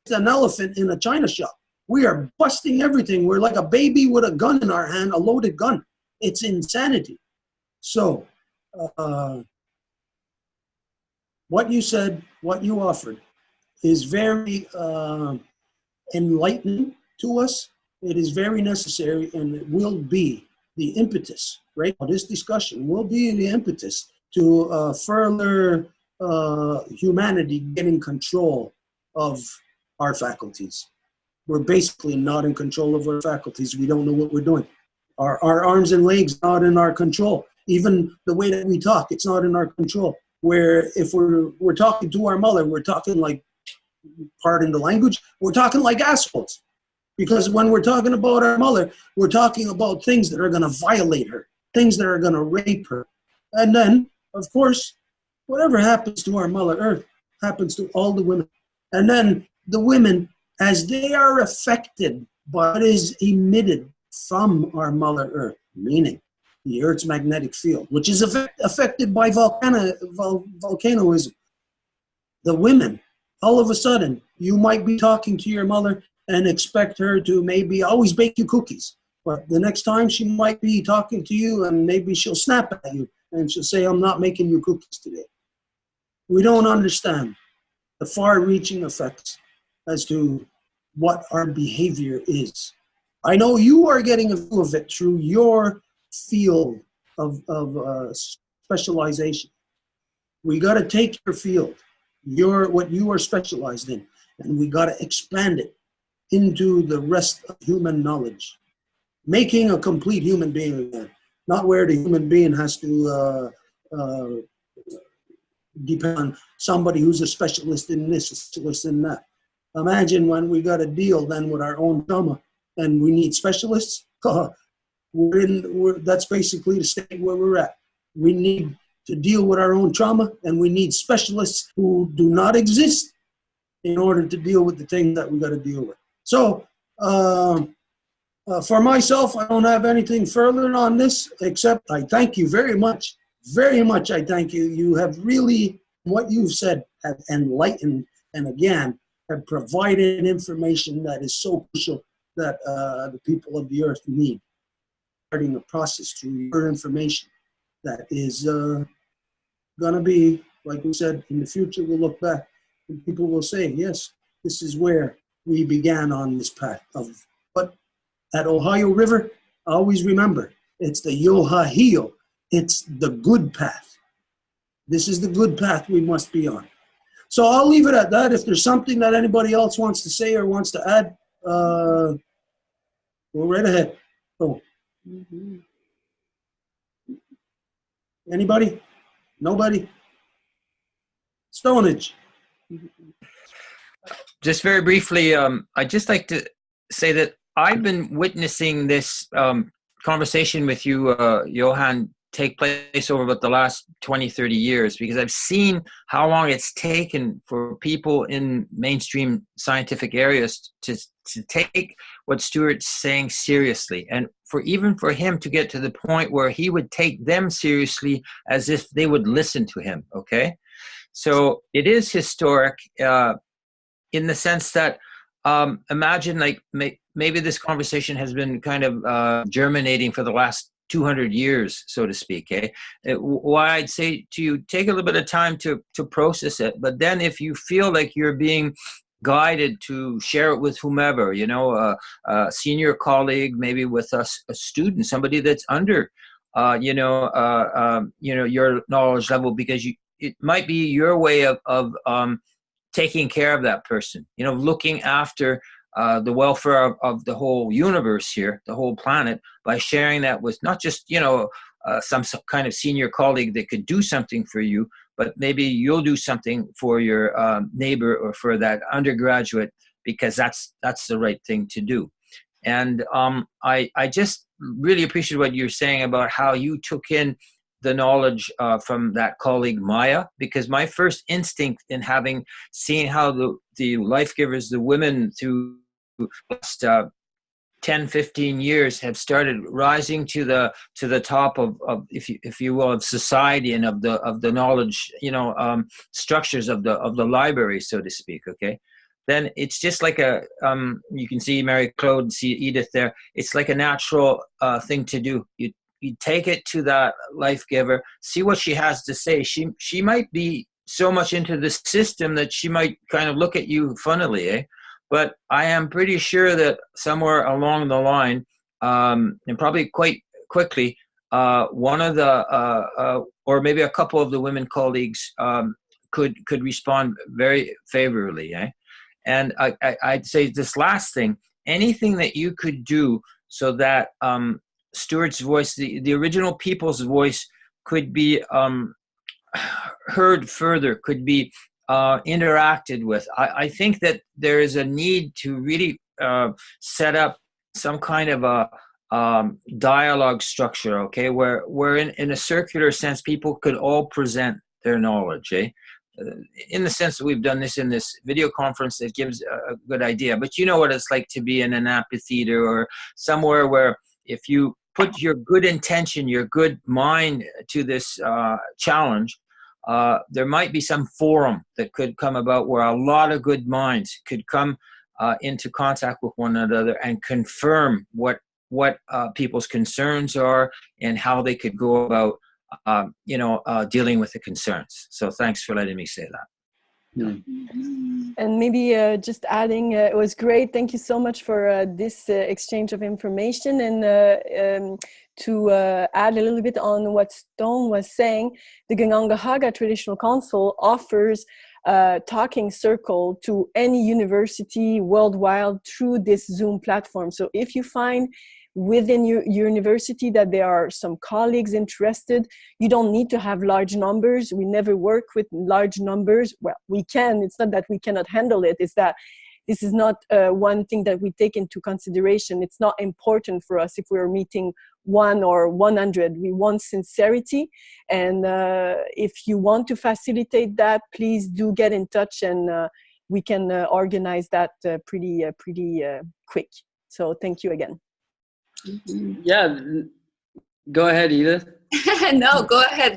it's an elephant in a china shop. We are busting everything. We're like a baby with a gun in our hand, a loaded gun. It's insanity. So what you said, what you offered is very enlightening to us. It is very necessary, and it will be the impetus, right? This discussion will be the impetus to further humanity getting control of our faculties. We're basically not in control of our faculties. We don't know what we're doing. Our arms and legs not in our control. Even the way that we talk, it's not in our control. Where if we're talking to our mother, we're talking like, pardon the language, we're talking like assholes. Because when we're talking about our mother, we're talking about things that are going to violate her, things that are going to rape her. And then, of course, whatever happens to our Mother Earth happens to all the women. And then the women, as they are affected by what is emitted from our Mother Earth, meaning the Earth's magnetic field, which is affected by volcanism. The women, all of a sudden, you might be talking to your mother and expect her to maybe always bake you cookies. But the next time she might be talking to you and maybe she'll snap at you and she'll say, I'm not making you cookies today. We don't understand the far-reaching effects as to what our behavior is. I know you are getting a view of it through your field of specialization. We got to take your field, what you are specialized in, and we got to expand it into the rest of human knowledge, making a complete human being again, not where the human being has to depend on somebody who's a specialist in this, a specialist in that. Imagine when we got to deal then with our own trauma and we need specialists. That's basically the state where we're at. We need to deal with our own trauma, and we need specialists who do not exist in order to deal with the things that we got to deal with. So for myself, I don't have anything further on this, except I thank you very much. Very much I thank you. You have really, what you've said, have enlightened, and again, have provided information that is so crucial that the people of the earth need. Starting a process through your information that is going to be, like we said, in the future we'll look back and people will say, yes, this is where we began on this path of, but at Ohio River, always remember, it's the iohahiio. It's the good path. This is the good path we must be on. So I'll leave it at that. If there's something that anybody else wants to say or wants to add, go right ahead. Oh. Anybody? Nobody? Stonage. Just very briefly, I'd just like to say that I've been witnessing this conversation with you, Johan, take place over about the last 20, 30 years, because I've seen how long it's taken for people in mainstream scientific areas to take what Stuart's saying seriously, and even for him to get to the point where he would take them seriously as if they would listen to him, okay? So it is historic in the sense that imagine like maybe this conversation has been kind of germinating for the last 200 years, so to speak. Why I'd say to you, take a little bit of time to process it. But then if you feel like you're being guided to share it with whomever, you know, a senior colleague, maybe with a student, somebody that's under, you know, your knowledge level, because it might be your way of taking care of that person, you know, looking after the welfare of the whole universe here, the whole planet, by sharing that with not just, you know, some kind of senior colleague that could do something for you, but maybe you'll do something for your neighbor or for that undergraduate, because that's the right thing to do. And I just really appreciate what you're saying about how you took in the knowledge from that colleague Maya, because my first instinct in having seen how the life givers, the women through last 10, 15 years have started rising to the top of if you will, of society and of the knowledge, you know, structures of the library, so to speak. Okay, then it's just like a you can see Mary Claude, see Edith there. It's like a natural thing to do. You take it to that life giver, see what she has to say. She might be so much into the system that she might kind of look at you funnily, But I am pretty sure that somewhere along the line, and probably quite quickly, one of the, or maybe a couple of the women colleagues could respond very favorably. And I'd say this last thing, anything that you could do so that Stuart's voice, the original people's voice, could be heard further, could be interacted with. I think that there is a need to really set up some kind of a dialogue structure, okay, where in a circular sense, people could all present their knowledge, in the sense that we've done this in this video conference, that gives a good idea. But you know what it's like to be in an amphitheater or somewhere where if you put your good intention, your good mind to this challenge, there might be some forum that could come about where a lot of good minds could come into contact with one another and confirm what people's concerns are and how they could go about dealing with the concerns. So thanks for letting me say that. And maybe just adding, it was great. Thank you so much for this exchange of information. And to add a little bit on what Stone was saying, the Gangangahaga Traditional Council offers a talking circle to any university worldwide through this Zoom platform. So if you find within your university that there are some colleagues interested, you don't need to have large numbers. We never work with large numbers. Well, we can. It's not that we cannot handle it. It's that this is not one thing that we take into consideration. It's not important for us if we're meeting 1 or 100. We want sincerity. And if you want to facilitate that, please do get in touch, and we can organize that pretty quick. So thank you again. Yeah, go ahead, Edith. No, go ahead.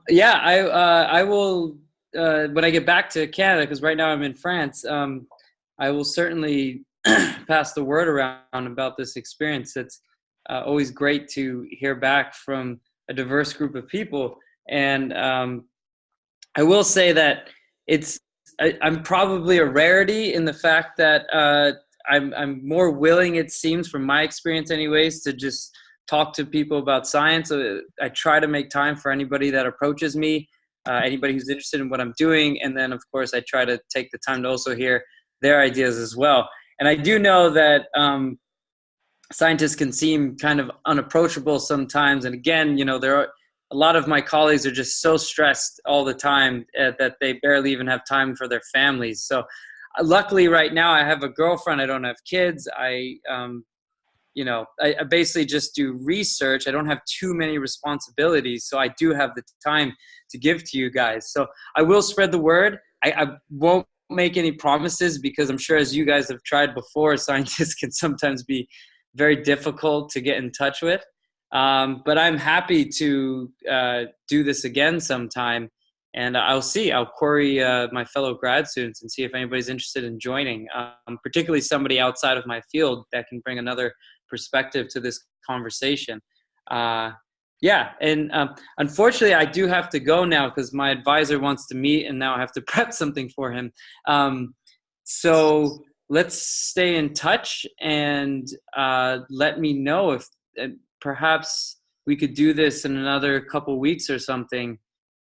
Yeah, I will when I get back to Canada, because right now I'm in France. I will certainly pass the word around about this experience. It's always great to hear back from a diverse group of people. And I will say that I'm probably a rarity in the fact that I'm more willing, it seems, from my experience anyways, to just talk to people about science. I try to make time for anybody that approaches me, anybody who's interested in what I'm doing. And then, of course, I try to take the time to also hear their ideas as well. And I do know that scientists can seem kind of unapproachable sometimes. And again, there are a lot of my colleagues are just so stressed all the time that they barely even have time for their families. So luckily right now I have a girlfriend. I don't have kids. I basically just do research. I don't have too many responsibilities. So I do have the time to give to you guys. So I will spread the word. I won't make any promises because I'm sure, as you guys have tried before, scientists can sometimes be very difficult to get in touch with. But I'm happy to do this again sometime. And I'll query my fellow grad students and see if anybody's interested in joining, particularly somebody outside of my field that can bring another perspective to this conversation. And unfortunately, I do have to go now because my advisor wants to meet, and now I have to prep something for him. So let's stay in touch and let me know if perhaps we could do this in another couple weeks or something.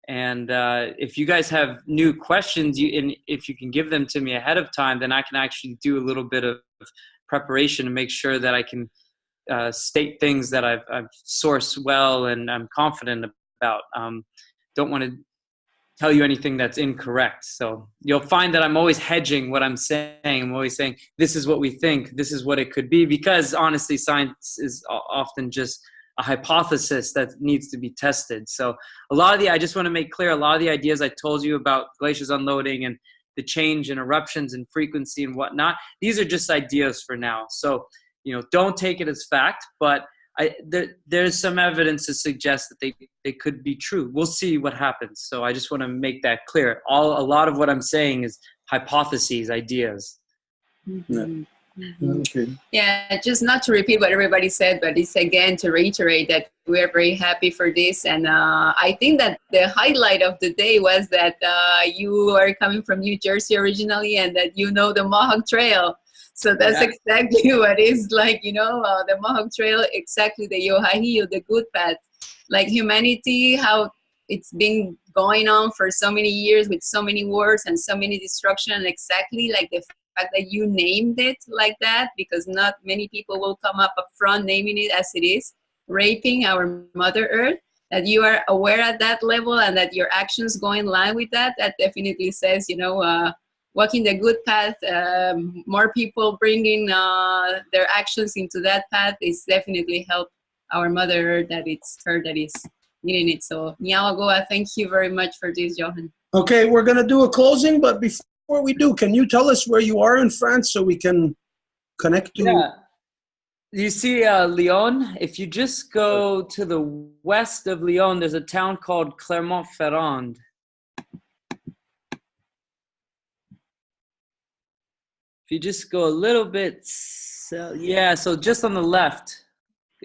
And if you guys have new questions, if you can give them to me ahead of time, then I can actually do a little bit of preparation to make sure that I can state things that I've sourced well and I'm confident about. Don't want to tell you anything that's incorrect. So you'll find that I'm always hedging what I'm saying. I'm always saying, this is what we think, this is what it could be, because honestly, science is often just a hypothesis that needs to be tested. So I just want to make clear, a lot of the ideas I told you about glaciers unloading and the change in eruptions and frequency and whatnot, these are just ideas for now. So, don't take it as fact, but there's some evidence to suggest that they could be true. We'll see what happens. So I just want to make that clear. A lot of what I'm saying is hypotheses, ideas. Mm-hmm. Mm-hmm. Okay. Yeah, just not to repeat what everybody said, but it's again to reiterate that we are very happy for this. And I think that the highlight of the day was that you are coming from New Jersey originally, and that the Mohawk Trail. So that's exactly what is like, the Mohawk Trail, exactly the iohahiio, the good path. Like humanity, how it's been going on for so many years with so many wars and so many destruction, and exactly like the fact that you named it like that, because not many people will come up front naming it as it is, raping our Mother Earth, that you are aware at that level and that your actions go in line with that definitely says, walking the good path, more people bringing their actions into that path is definitely help our Mother Earth, that it's her that is needing it. So, Niawagoa, thank you very much for this, Johan. Okay, we're going to do a closing, but before we do, can you tell us where you are in France so we can connect to? Yeah. You see Lyon? If you just go to the west of Lyon, there's a town called Clermont-Ferrand. If you just go a little bit, so just on the left.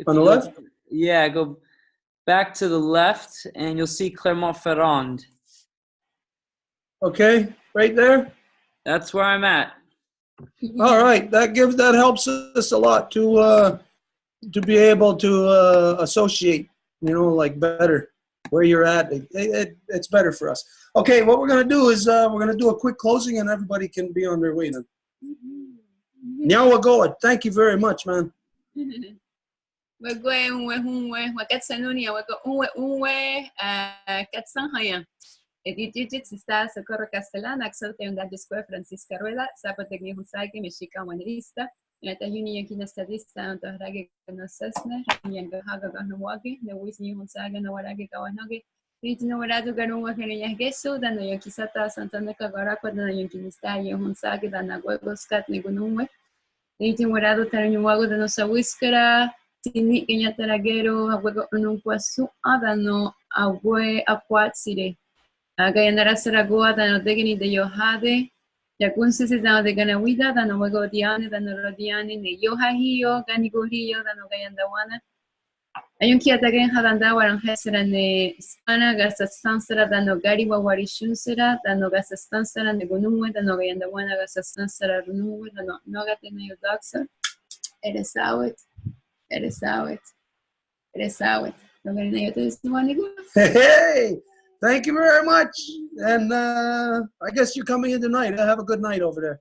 On the left? Yeah, go back to the left, and you'll see Clermont-Ferrand. Okay, right there? That's where I'm at. All right, that helps us a lot to be able to associate, better where you're at. It's better for us. Okay, what we're going to do is we're going to do a quick closing, and everybody can be on their way then. Niawagoa, thank you very much, man. Edith está Socorro Castellana, Axel Teonda Disco, Francisca Rueda, Zapotecnia Husaki, Mexica Wanista, Neta Union Kinestadista, and Torage Nosesne, and Gahaga Ganawagi, the Wisni Hunsaga, Nawaragi Kawanagi, Ritinowaradu Garuma Gesu, then the Yankisata, Santaneca Garapa, the Yankinista, Hunsaga, the Naguegos Cat Negunumwe, Ritimorado Taranuago, the Nosawiskara, Tini Kenyataragero, Aguego Unumquasu, Adano, Awe Aquat City. Gayanara Saragoa, the Nodegini de Yohade, Ya kunse se dano de ganawida, dano wego diane, dano rodiane, ne iohahiio, ganigorio, dano gayandawana. Ayun kia tagay hadanda warang hesera ne spana gasastansera dano gari wawari shunsera dano gasastansera ne gunumwe dano gayandawana gasastansera runumwe dano nogate ne yodaksa. Eres awet, eres awet, eres awet. Nogari ne yote Hey, thank you very much. And I guess you're coming in tonight. Have a good night over there.